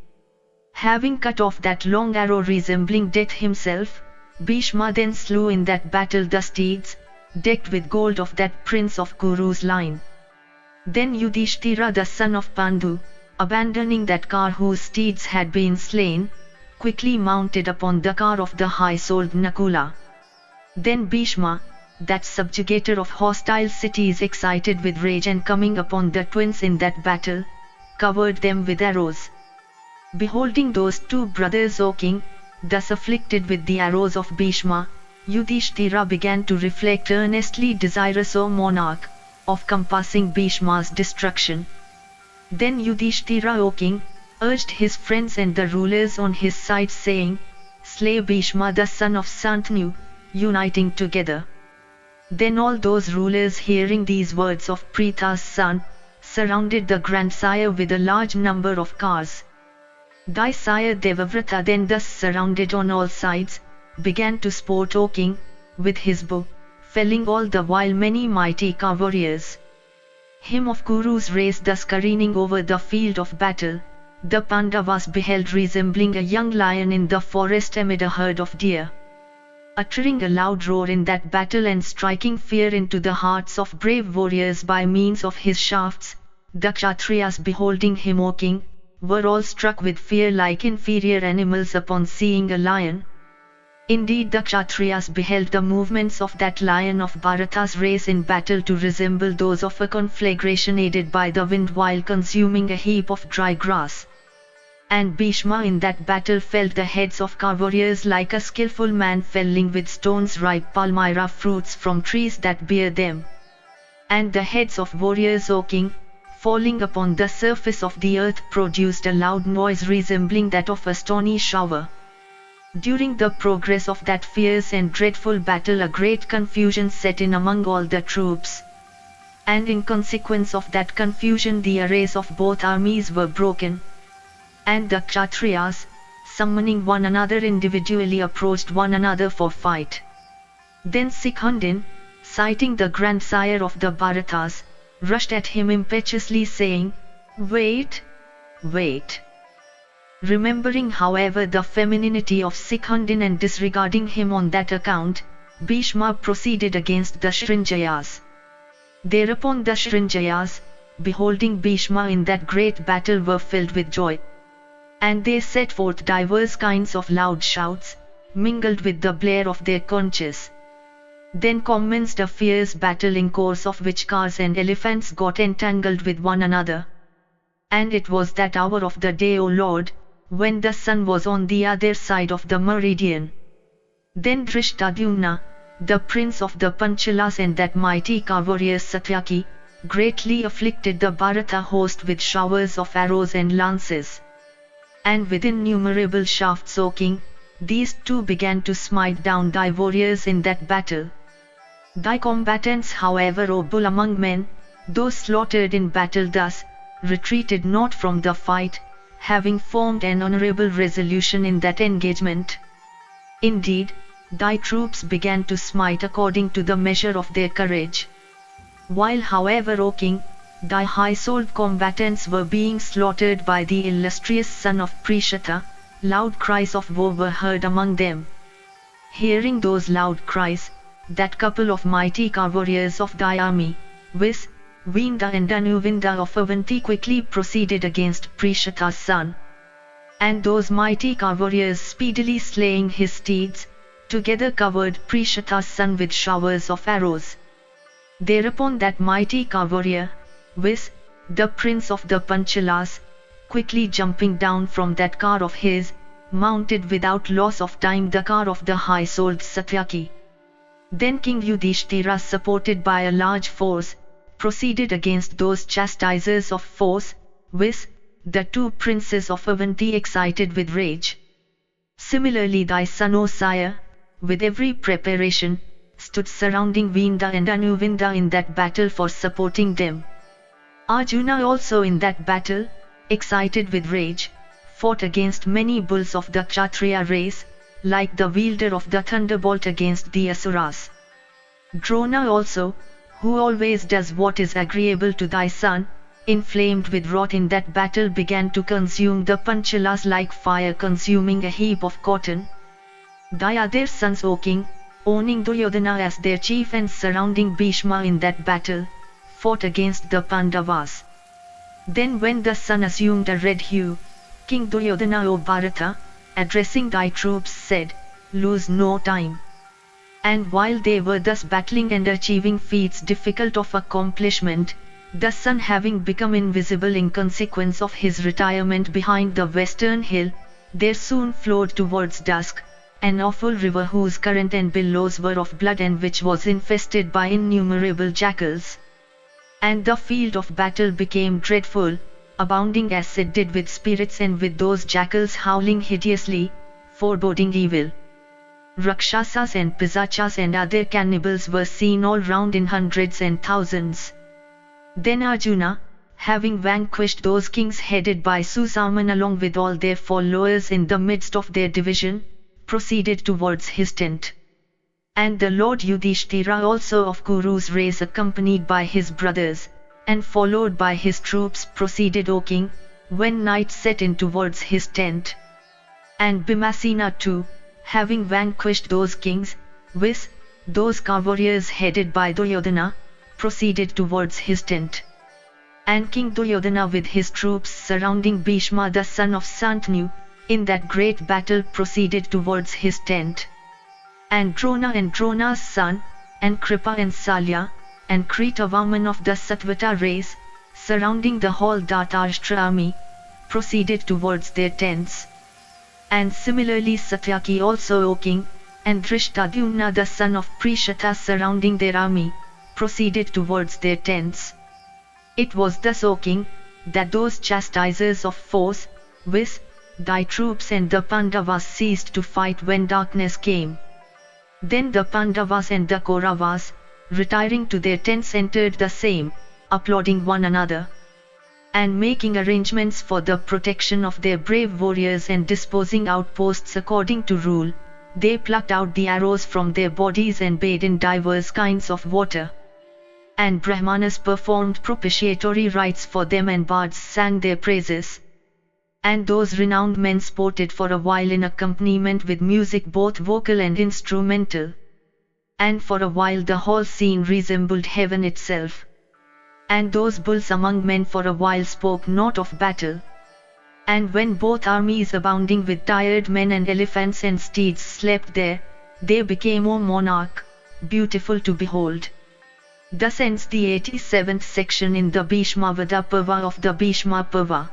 Having cut off that long arrow resembling death himself, Bhishma then slew in that battle the steeds, decked with gold, of that prince of Kuru's line. Then Yudhishthira the son of Pandu, abandoning that car whose steeds had been slain, quickly mounted upon the car of the high-souled Nakula. Then Bhishma, that subjugator of hostile cities, excited with rage and coming upon the twins in that battle, covered them with arrows. Beholding those two brothers, O king, thus afflicted with the arrows of Bhishma, Yudhishthira began to reflect earnestly, desirous, O monarch, of compassing Bhishma's destruction. Then Yudhishthira, O king, urged his friends and the rulers on his side, saying, slay Bhishma the son of Santanu, uniting together. Then all those rulers, hearing these words of Pritha's son, surrounded the grandsire with a large number of cars. Thy sire Devavrata then, thus surrounded on all sides, began to sport, O king, with his bow, felling all the while many mighty warriors. Him of Kuru's race thus careening over the field of battle, the Pandavas beheld resembling a young lion in the forest amid a herd of deer. Uttering a loud roar in that battle and striking fear into the hearts of brave warriors by means of his shafts, the Kshatriyas beholding him, O king, were all struck with fear like inferior animals upon seeing a lion. Indeed, the Kshatriyas beheld the movements of that lion of Bharata's race in battle to resemble those of a conflagration aided by the wind while consuming a heap of dry grass. And Bhishma in that battle felled the heads of warriors like a skillful man felling with stones ripe palmyra fruits from trees that bear them. And the heads of warriors, O king, falling upon the surface of the earth produced a loud noise resembling that of a stony shower. During the progress of that fierce and dreadful battle a great confusion set in among all the troops. And in consequence of that confusion the arrays of both armies were broken. And the Kshatriyas, summoning one another individually, approached one another for fight. Then Sikhundin, citing the grandsire of the Bharatas, rushed at him impetuously saying, "Wait, wait." Remembering however the femininity of Sikhundin and disregarding him on that account, Bhishma proceeded against the Srinjayas. Thereupon the Srinjayas, beholding Bhishma in that great battle, were filled with joy. And they set forth divers kinds of loud shouts, mingled with the blare of their conches. Then commenced a fierce battle in course of which cars and elephants got entangled with one another. And it was that hour of the day, O Lord, when the sun was on the other side of the meridian. Then Dhrishtadyumna, the prince of the Panchalas and that mighty warrior Satyaki, greatly afflicted the Bharata host with showers of arrows and lances. And with innumerable shafts, O king, these two began to smite down thy warriors in that battle. Thy combatants however, O bull among men, though slaughtered in battle thus, retreated not from the fight, having formed an honorable resolution in that engagement. Indeed, thy troops began to smite according to the measure of their courage. While however, O king, thy high-souled combatants were being slaughtered by the illustrious son of Prishata, loud cries of woe were heard among them. Hearing those loud cries, that couple of mighty warriors of thy army, viz., Vinda and Anuvinda of Avanti, quickly proceeded against Prishata's son. And those mighty warriors speedily slaying his steeds, together covered Prishata's son with showers of arrows. Thereupon that mighty warrior, viz., the prince of the Panchalas, quickly jumping down from that car of his, mounted without loss of time the car of the high-souled Satyaki. Then King Yudhishthira, supported by a large force, proceeded against those chastisers of force, viz., the two princes of Avanti, excited with rage. Similarly thy son, O sire, with every preparation, stood surrounding Vinda and Anuvinda in that battle for supporting them. Arjuna also in that battle, excited with rage, fought against many bulls of the Kshatriya race, like the wielder of the thunderbolt against the Asuras. Drona also, who always does what is agreeable to thy son, inflamed with wrath in that battle, began to consume the Panchalas like fire consuming a heap of cotton. Thy other sons, O king, owning Duryodhana as their chief and surrounding Bhishma in that battle, fought against the Pandavas. Then when the sun assumed a red hue, King Duryodhana, O Bharata, addressing thy troops said, "Lose no time." And while they were thus battling and achieving feats difficult of accomplishment, the sun having become invisible in consequence of his retirement behind the western hill, there soon flowed towards dusk, an awful river whose current and billows were of blood and which was infested by innumerable jackals. And the field of battle became dreadful, abounding as it did with spirits and with those jackals howling hideously, foreboding evil. Rakshasas and Pisachas and other cannibals were seen all round in hundreds and thousands. Then Arjuna, having vanquished those kings headed by Susaman along with all their followers in the midst of their division, proceeded towards his tent. And the Lord Yudhishthira also of Kuru's race, accompanied by his brothers, and followed by his troops, proceeded, O king, when night set in towards his tent. And Bhimasena too, having vanquished those kings, viz., those warriors headed by Duryodhana, proceeded towards his tent. And King Duryodhana with his troops surrounding Bhishma the son of Santanu, in that great battle proceeded towards his tent. And Drona's son, and Kripa and Salya, and Kritavarman of the Satvata race, surrounding the whole Dhartashtra army, proceeded towards their tents. And similarly Satyaki also, O king, and Dhrishtadyumna the son of Prishata surrounding their army, proceeded towards their tents. It was thus, O king, that those chastisers of foes, viz., thy troops and the Pandavas ceased to fight when darkness came. Then the Pandavas and the Kauravas, retiring to their tents, entered the same, applauding one another, and making arrangements for the protection of their brave warriors and disposing outposts according to rule, they plucked out the arrows from their bodies and bathed in divers kinds of water. And Brahmanas performed propitiatory rites for them and bards sang their praises. And those renowned men sported for a while in accompaniment with music both vocal and instrumental. And for a while the whole scene resembled heaven itself. And those bulls among men for a while spoke not of battle. And when both armies abounding with tired men and elephants and steeds slept there, they became, O monarch, beautiful to behold. Thus ends the 87th section in the Bhishma Parva of the Bhishma Parva.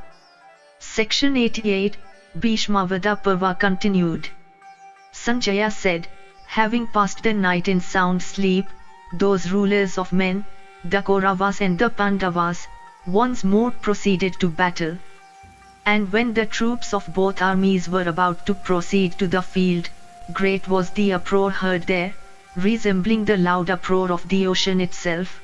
Section 88, Bhishma Parva continued. Sanjaya said, having passed the night in sound sleep, those rulers of men, the Kauravas and the Pandavas, once more proceeded to battle. And when the troops of both armies were about to proceed to the field, great was the uproar heard there, resembling the loud uproar of the ocean itself.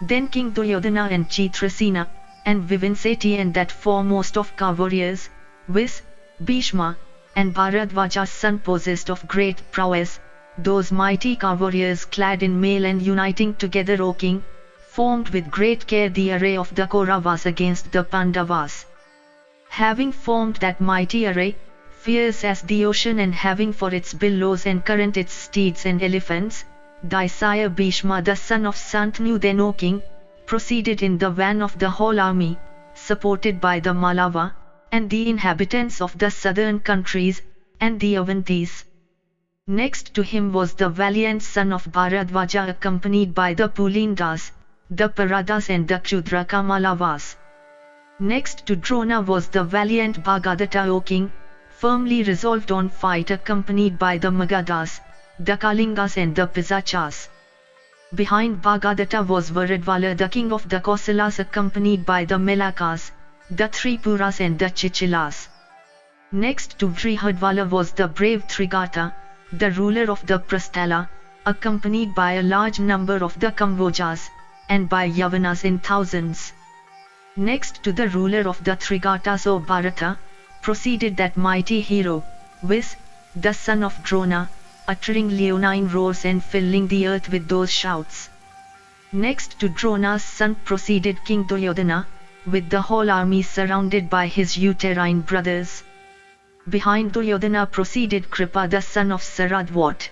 Then King Duryodhana and Chitrasena, and Vivinseti and that foremost of warriors, viz., Bhishma, and Bharadvaja's son possessed of great prowess, those mighty warriors clad in mail and uniting together, O king, formed with great care the array of the Kauravas against the Pandavas. Having formed that mighty array, fierce as the ocean and having for its billows and current its steeds and elephants, thy sire Bhishma the son of Santanu then, O king, proceeded in the van of the whole army, supported by the Malava, and the inhabitants of the southern countries, and the Avantis. Next to him was the valiant son of Bharadvaja accompanied by the Pulindas, the Paradas and the Kshudraka Malavas. Next to Drona was the valiant Bhagadatta, O king, firmly resolved on fight accompanied by the Magadas, the Kalingas and the Pisachas. Behind Bhagadatta was Varadvala the king of the Kosalas accompanied by the Melakas, the Tripuras and the Chichilas. Next to Vrihadvala was the brave Trigata, the ruler of the Prasthala, accompanied by a large number of the Kambojas, and by Yavanas in thousands. Next to the ruler of the Trigatas, O Bharata, proceeded that mighty hero, viz., the son of Drona, uttering leonine roars and filling the earth with those shouts. Next to Drona's son proceeded King Duryodhana, with the whole army surrounded by his uterine brothers. Behind Duryodhana proceeded Kripa the son of Saradvat.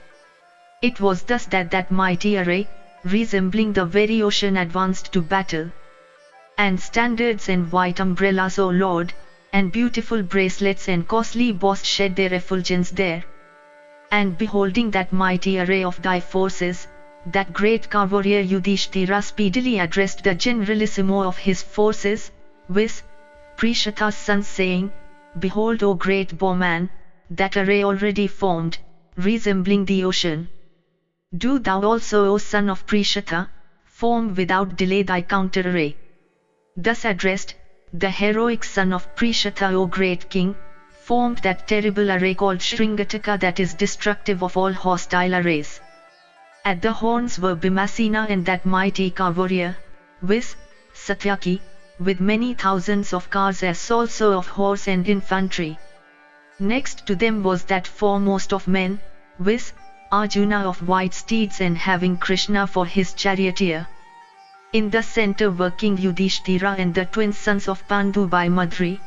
It was thus that mighty array, resembling the very ocean, advanced to battle. And standards and white umbrellas, O Lord, and beautiful bracelets and costly bows shed their effulgence there. And beholding that mighty array of thy forces, that great warrior Yudhishthira speedily addressed the generalissimo of his forces, viz., Prishata's son, saying, Behold, O great bowman, that array already formed, resembling the ocean. Do thou also, O son of Prishata, form without delay thy counter-array. Thus addressed, the heroic son of Prishata, O great king, formed that terrible array called Shringataka, that is destructive of all hostile arrays. At the horns were Bhimasena and that mighty warrior, viz., Satyaki, with many thousands of cars as also of horse and infantry. Next to them was that foremost of men, viz., Arjuna of white steeds and having Krishna for his charioteer. In the center were King Yudhishthira and the twin sons of Pandu by Madri.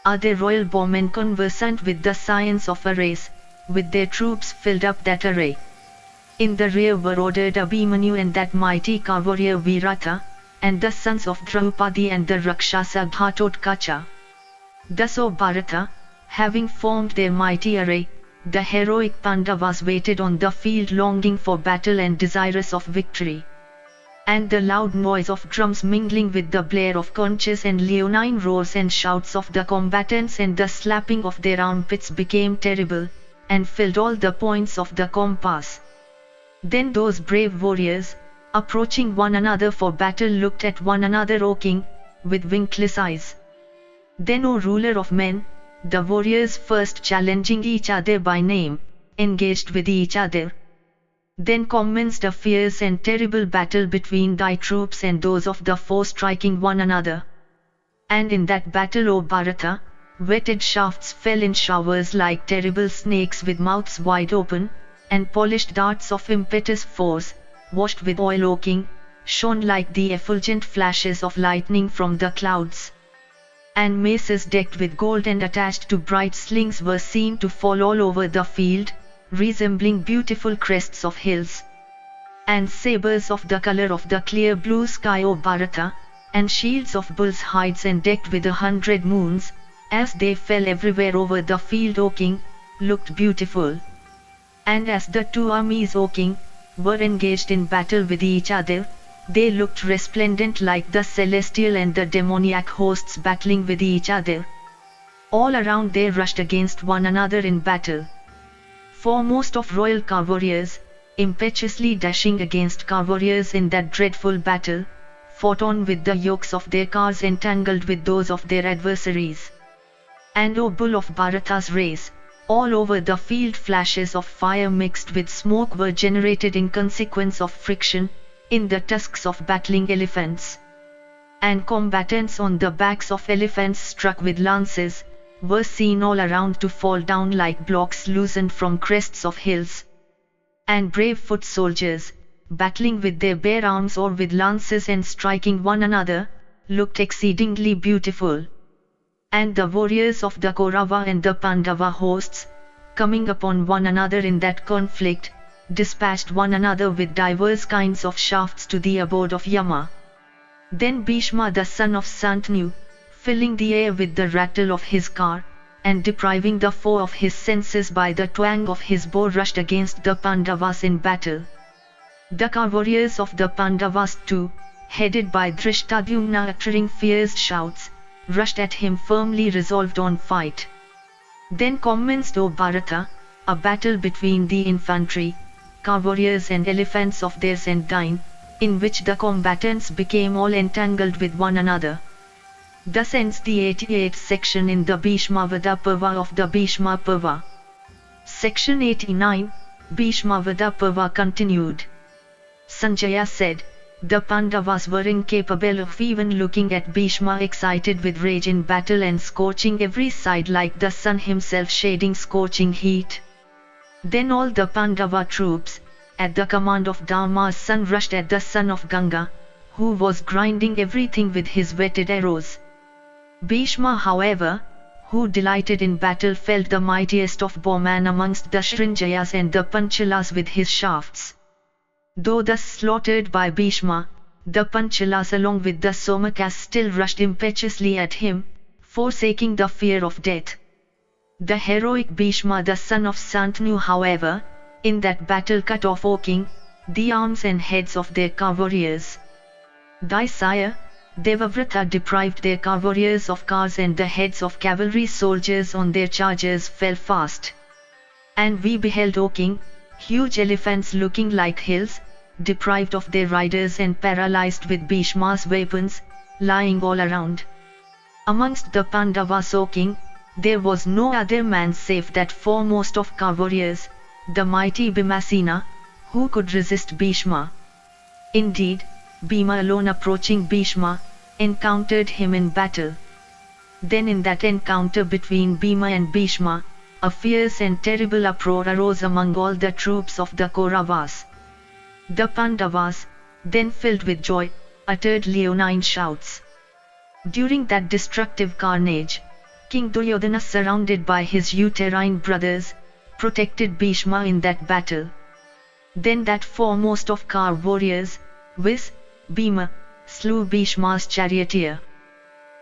Other royal bowmen conversant with the science of a race, with their troops filled up that array. In the rear were ordered Abhimanyu and that mighty warrior Virata, and the sons of Draupadi and the Rakshasa Ghatotkacha. Thus O Bharata, having formed their mighty array, the heroic Pandavas waited on the field longing for battle and desirous of victory. And the loud noise of drums mingling with the blare of conches and leonine roars and shouts of the combatants and the slapping of their armpits became terrible, and filled all the points of the compass. Then those brave warriors, approaching one another for battle, looked at one another, O king, with winkless eyes. Then O ruler of men, the warriors first challenging each other by name, engaged with each other. Then commenced a fierce and terrible battle between thy troops and those of the foe, striking one another. And in that battle, O Bharata, whetted shafts fell in showers like terrible snakes with mouths wide open, and polished darts of impetuous force, washed with oil, O king, shone like the effulgent flashes of lightning from the clouds. And maces decked with gold and attached to bright slings were seen to fall all over the field, resembling beautiful crests of hills. And sabers of the color of the clear blue sky, O Bharata, and shields of bulls' hides and decked with 100 moons, as they fell everywhere over the field, O king, looked beautiful. And as the two armies, O king, were engaged in battle with each other, they looked resplendent like the celestial and the demoniac hosts battling with each other. All around they rushed against one another in battle. Foremost of royal warriors, impetuously dashing against warriors in that dreadful battle, fought on with the yokes of their cars entangled with those of their adversaries. And O bull of Bharata's race, all over the field flashes of fire mixed with smoke were generated in consequence of friction, in the tusks of battling elephants. And combatants on the backs of elephants struck with lances, were seen all around to fall down like blocks loosened from crests of hills. And brave foot soldiers, battling with their bare arms or with lances and striking one another, looked exceedingly beautiful. And the warriors of the Kaurava and the Pandava hosts, coming upon one another in that conflict, dispatched one another with divers kinds of shafts to the abode of Yama. Then Bhishma the son of Santanu, filling the air with the rattle of his car, and depriving the foe of his senses by the twang of his bow, rushed against the Pandavas in battle. The warriors of the Pandavas too, headed by Dhrishtadyumna uttering fierce shouts, rushed at him firmly resolved on fight. Then commenced, O Bharata, a battle between the infantry, warriors and elephants of theirs and thine, in which the combatants became all entangled with one another. Thus ends the 88th section in the Bhishma Parva of the Bhishma Parva. Section 89, Bhishma Parva continued. Sanjaya said, the Pandavas were incapable of even looking at Bhishma, excited with rage in battle and scorching every side like the sun himself shading scorching heat. Then all the Pandava troops, at the command of Dharma's son, rushed at the son of Ganga, who was grinding everything with his whetted arrows. Bhishma, however, who delighted in battle, felled the mightiest of bowmen amongst the Srinjayas and the Panchalas with his shafts. Though thus slaughtered by Bhishma, the Panchalas along with the Somakas still rushed impetuously at him, forsaking the fear of death. The heroic Bhishma the son of Santanu, however, in that battle cut off, O king, the arms and heads of their warriors. Thy sire, Devavrata, deprived their warriors of cars, and the heads of cavalry soldiers on their chargers fell fast. And we beheld, O king, huge elephants looking like hills, deprived of their riders and paralyzed with Bhishma's weapons, lying all around. Amongst the Pandavas, O king, there was no other man save that foremost of warriors, the mighty Bhimasena, who could resist Bhishma. Indeed, Bhima alone, approaching Bhishma, encountered him in battle. Then in that encounter between Bhima and Bhishma, a fierce and terrible uproar arose among all the troops of the Kauravas. The Pandavas, then filled with joy, uttered leonine shouts. During that destructive carnage, King Duryodhana, surrounded by his uterine brothers, protected Bhishma in that battle. Then that foremost of car warriors, viz. Bhima, slew Bhishma's charioteer.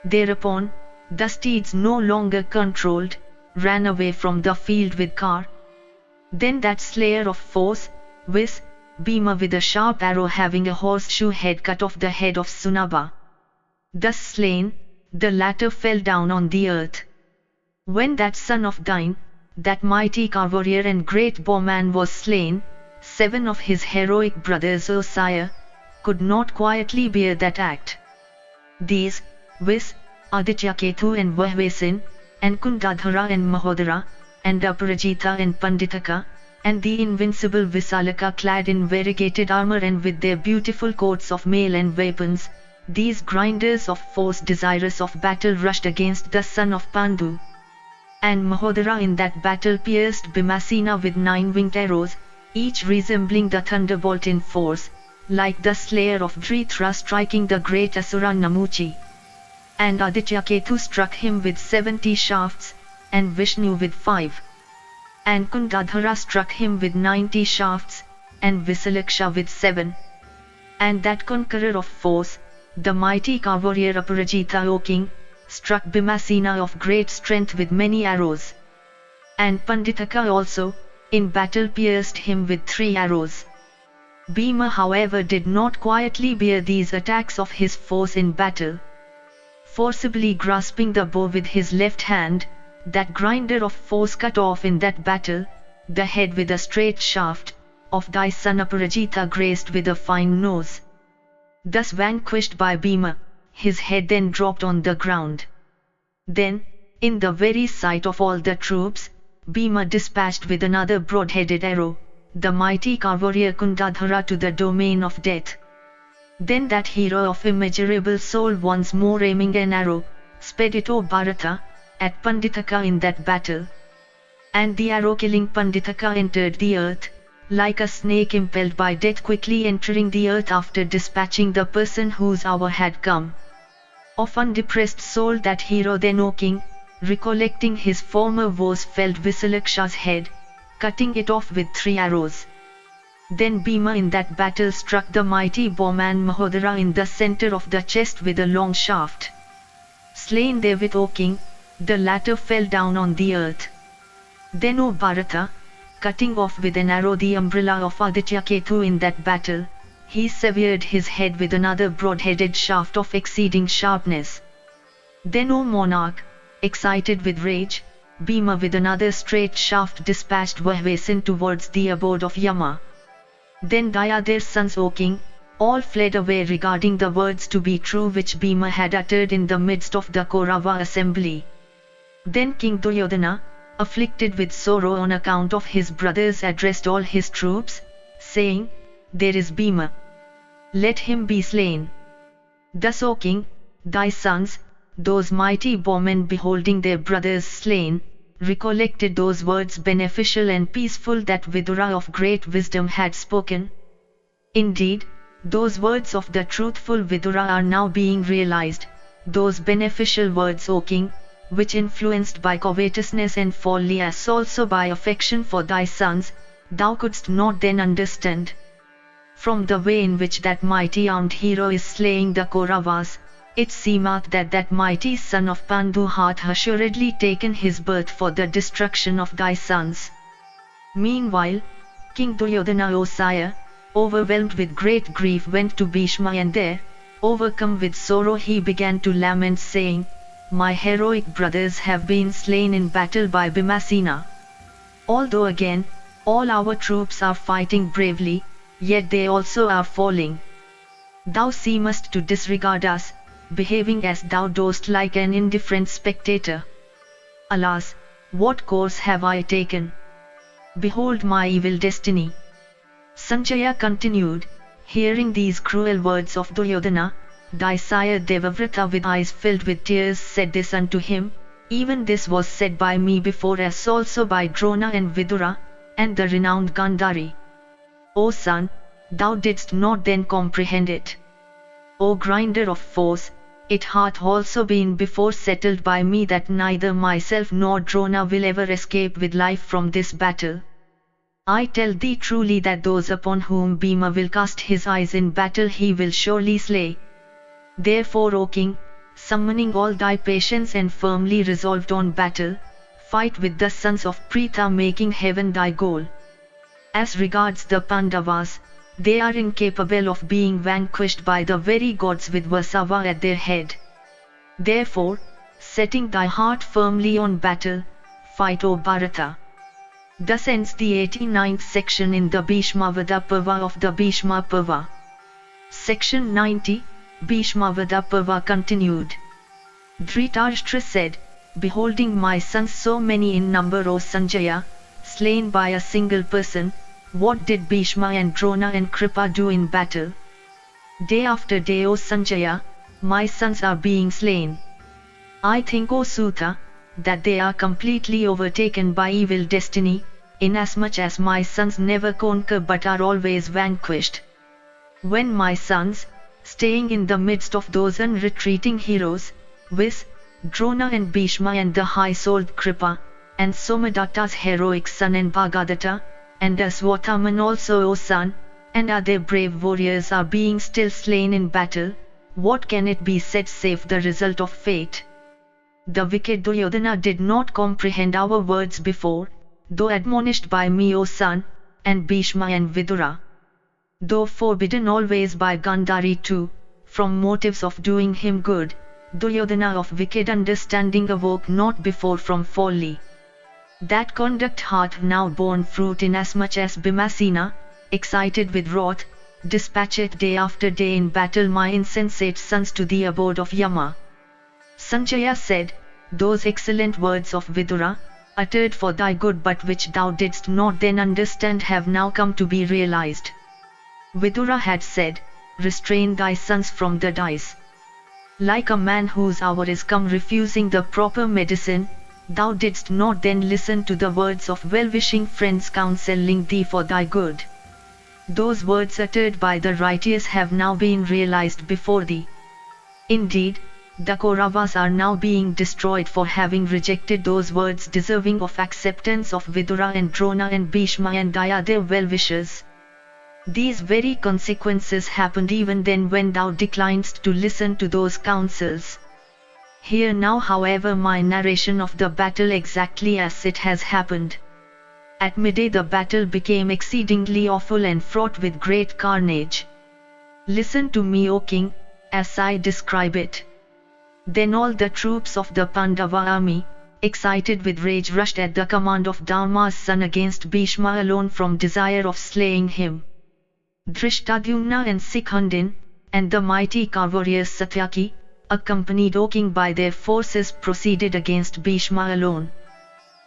Thereupon, the steeds no longer controlled, ran away from the field with car. Then that slayer of foes, viz. Bhima, with a sharp arrow having a horseshoe head, cut off the head of Sunaba. Thus slain, the latter fell down on the earth. When that son of thine, that mighty car warrior and great bowman, was slain, 7 of his heroic brothers, O sire, could not quietly bear that act. These, viz. Adityaketu and Vahvesin, and Kundadhara and Mahodara, and Aparajita and Panditaka, and the invincible Visalaka, clad in variegated armor and with their beautiful coats of mail and weapons, these grinders of force desirous of battle rushed against the son of Pandu. And Mahodara in that battle pierced Bhimasena with 9 winged arrows, each resembling the thunderbolt in force, like the slayer of Vritra striking the great Asura Namuchi. And Adityaketu struck him with 70 shafts, and Vishnu with 5. And Kundadhara struck him with 90 shafts, and Visalaksha with 7. And that conqueror of force, the mighty car warrior Aparajita, O king, struck Bhimasena of great strength with many arrows. And Panditaka also, in battle pierced him with 3 arrows. Bhima, however, did not quietly bear these attacks of his foes in battle. Forcibly grasping the bow with his left hand, that grinder of force cut off in that battle the head with a straight shaft of thy son Aparajita, graced with a fine nose. Thus vanquished by Bhima, his head then dropped on the ground. Then, in the very sight of all the troops, Bhima dispatched with another broad-headed arrow the mighty car warrior Kundadhara to the domain of death. Then that hero of immeasurable soul, once more aiming an arrow, sped it, O Bharata, at Panditaka in that battle. And the arrow killing Panditaka entered the earth, like a snake impelled by death quickly entering the earth after dispatching the person whose hour had come. Of undepressed soul that hero then, O king, recollecting his former woes, felled Visalaksha's head, cutting it off with 3 arrows. Then Bhima in that battle struck the mighty bowman Mahodara in the center of the chest with a long shaft. Slain therewith, O king, the latter fell down on the earth. Then, O Bharata, cutting off with an arrow the umbrella of Adityaketu in that battle, he severed his head with another broad-headed shaft of exceeding sharpness. Then, O monarch, excited with rage, Bhima with another straight shaft dispatched Vahvesin towards the abode of Yama. Then Daya, their sons, O king, all fled away, regarding the words to be true which Bhima had uttered in the midst of the Kaurava assembly. Then King Duryodhana, afflicted with sorrow on account of his brothers, addressed all his troops, saying, There is Bhima. Let him be slain. Thus, O king, thy sons, those mighty bowmen, beholding their brothers slain, recollected those words beneficial and peaceful that Vidura of great wisdom had spoken. Indeed, those words of the truthful Vidura are now being realized, those beneficial words, O king, which, influenced by covetousness and folly as also by affection for thy sons, thou couldst not then understand. From the way in which that mighty armed hero is slaying the Kauravas, it seemeth that that mighty son of Pandu hath assuredly taken his birth for the destruction of thy sons. Meanwhile, King Duryodhana, O sire, overwhelmed with great grief, went to Bhishma, and there, overcome with sorrow, he began to lament, saying, My heroic brothers have been slain in battle by Bhimasena. Although again, all our troops are fighting bravely, yet they also are falling. Thou seemest to disregard us, behaving as thou dost like an indifferent spectator. Alas, what course have I taken? Behold my evil destiny. Sanjaya continued, hearing these cruel words of Duryodhana, thy sire Devavrata, with eyes filled with tears, said this unto him, Even this was said by me before, as also by Drona and Vidura, and the renowned Gandhari. O son, thou didst not then comprehend it. O grinder of foes, it hath also been before settled by me that neither myself nor Drona will ever escape with life from this battle. I tell thee truly that those upon whom Bhima will cast his eyes in battle he will surely slay. Therefore, O king, summoning all thy patience and firmly resolved on battle, fight with the sons of Pritha, making heaven thy goal. As regards the Pandavas, they are incapable of being vanquished by the very gods with Vasava at their head. Therefore, setting thy heart firmly on battle, fight, O Bharata. Thus ends the 89th section in the Bhishma Parva of the Bhishma Parva. Section 90, Bhishma Parva continued. Dhritarashtra said, beholding my sons so many in number, O Sanjaya, slain by a single person, what did Bhishma and Drona and Kripa do in battle? Day after day, O Sanjaya, my sons are being slain. I think, O Suta, that they are completely overtaken by evil destiny, inasmuch as my sons never conquer but are always vanquished. When my sons, staying in the midst of those unretreating heroes, viz., Drona and Bhishma and the high-souled Kripa, and Somadatta's heroic son and Bhagadatta, and Aswathaman also, O son, and other brave warriors are being still slain in battle, what can it be said save the result of fate? The wicked Duryodhana did not comprehend our words before, though admonished by me, O son, and Bhishma and Vidura. Though forbidden always by Gandhari too, from motives of doing him good, Duryodhana of wicked understanding awoke not before from folly. That conduct hath now borne fruit inasmuch as Bhimasena, excited with wrath, dispatcheth day after day in battle my insensate sons to the abode of Yama. Sanjaya said, those excellent words of Vidura, uttered for thy good but which thou didst not then understand, have now come to be realized. Vidura had said, restrain thy sons from the dice. Like a man whose hour is come refusing the proper medicine, thou didst not then listen to the words of well-wishing friends counseling thee for thy good. Those words uttered by the righteous have now been realized before thee. Indeed, the Kauravas are now being destroyed for having rejected those words deserving of acceptance of Vidura and Drona and Bhishma and thy other well-wishers. These very consequences happened even then when thou declinedst to listen to those counsels. Hear now, however, my narration of the battle exactly as it has happened. At midday the battle became exceedingly awful and fraught with great carnage. Listen to me, O king, as I describe it. Then all the troops of the Pandava army, excited with rage, rushed at the command of Dharma's son against Bhishma alone from desire of slaying him. Dhrishtadyumna and Sikhandin, and the mighty warriors Satyaki, accompanied, O king, by their forces, proceeded against Bhishma alone.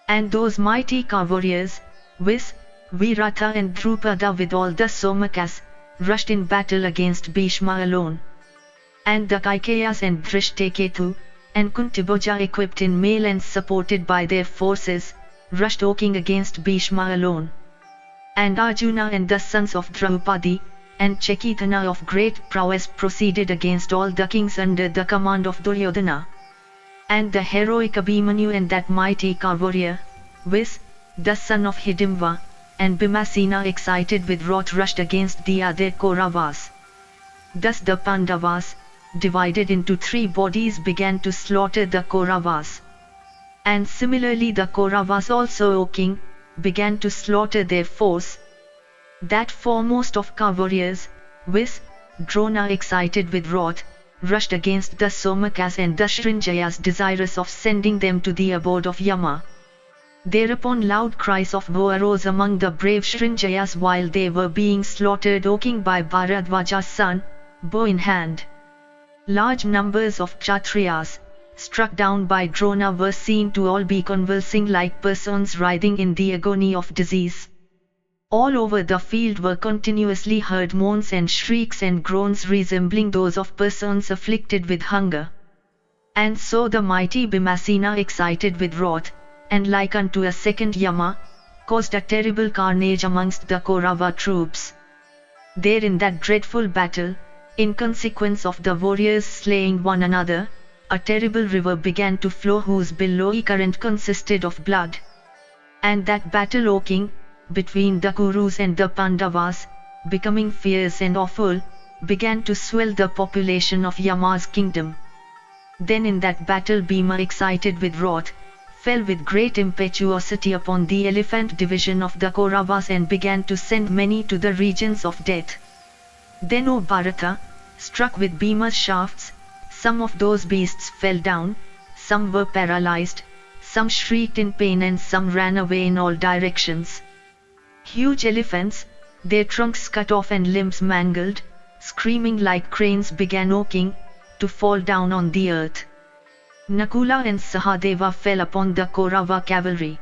And those mighty warriors, viz., Virata and Drupada with all the Somakas, rushed in battle against Bhishma alone. And the Kaikeyas and Dhrishtaketu, and Kuntibhoja, equipped in mail and supported by their forces, rushed, O king, against Bhishma alone. And Arjuna and the sons of Draupadi, and Chekitana of great prowess, proceeded against all the kings under the command of Duryodhana. And the heroic Abhimanyu and that mighty warrior, viz., the son of Hidimva, and Bhimasena, excited with wrath, rushed against the other Kauravas. Thus the Pandavas, divided into three bodies, began to slaughter the Kauravas. And similarly the Kauravas also, O king, began to slaughter their foes. That foremost of warriors, viz., Drona, excited with wrath, rushed against the Somakas and the Srinjayas, desirous of sending them to the abode of Yama. Thereupon loud cries of woe arose among the brave Srinjayas while they were being slaughtered, O king, by Bharadwaja's son, bow in hand. Large numbers of Kshatriyas, struck down by Drona, were seen to all be convulsing like persons writhing in the agony of disease. All over the field were continuously heard moans and shrieks and groans resembling those of persons afflicted with hunger. And so the mighty Bhimasena, excited with wrath, and like unto a second Yama, caused a terrible carnage amongst the Kaurava troops. There in that dreadful battle, In consequence of the warriors slaying one another, a terrible river began to flow whose billowy current consisted of blood. And that battle, O king, between the Kurus and the Pandavas, becoming fierce and awful, began to swell the population of Yama's kingdom. Then in that battle Bhima, excited with wrath, fell with great impetuosity upon the elephant division of the Kauravas and began to send many to the regions of death. Then, O Bharata, struck with Bhima's shafts, some of those beasts fell down, some were paralyzed, some shrieked in pain and some ran away in all directions. Huge elephants, their trunks cut off and limbs mangled, screaming like cranes, began, O king, to fall down on the earth. Nakula and Sahadeva fell upon the Kaurava cavalry.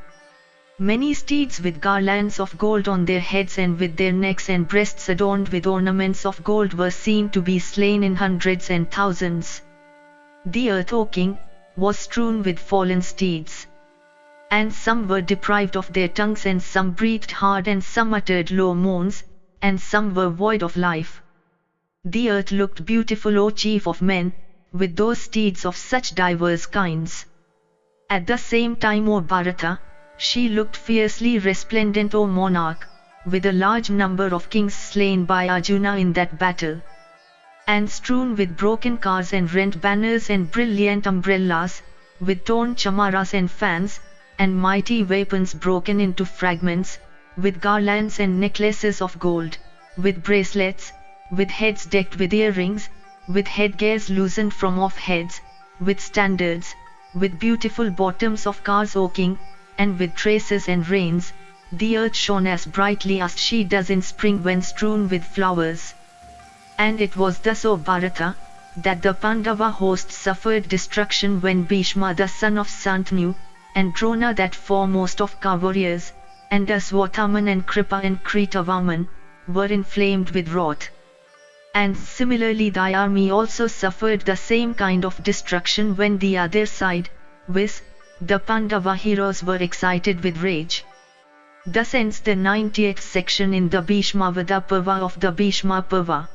Many steeds with garlands of gold on their heads and with their necks and breasts adorned with ornaments of gold were seen to be slain in hundreds and thousands. The earth, O king, was strewn with fallen steeds. And some were deprived of their tongues, and some breathed hard, and some uttered low moans, and some were void of life. The earth looked beautiful, O chief of men, with those steeds of such diverse kinds. At the same time, O Bharata, she looked fiercely resplendent, O monarch, with a large number of kings slain by Arjuna in that battle. And strewn with broken cars and rent banners and brilliant umbrellas, with torn chamaras and fans, and mighty weapons broken into fragments, with garlands and necklaces of gold, with bracelets, with heads decked with earrings, with headgears loosened from off heads, with standards, with beautiful bottoms of cars, O king, and with traces and reins, the earth shone as brightly as she does in spring when strewn with flowers. And it was thus, O Bharata, that the Pandava host suffered destruction when Bhishma the son of Santanu, and Drona that foremost of warriors, and Aswathaman and Kripa and Kritavarman, were inflamed with wrath. And similarly thy army also suffered the same kind of destruction when the other side, viz., the Pandava heroes, were excited with rage. Thus ends the 90th section in the Bhishmavada Parva of the Bhishma Parva.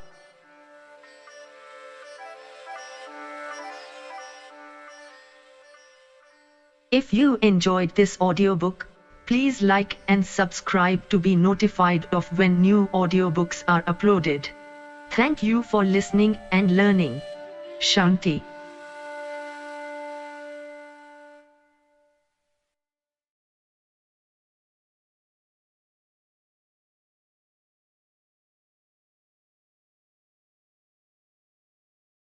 If you enjoyed this audiobook, please like and subscribe to be notified of when new audiobooks are uploaded. Thank you for listening and learning. Shanti.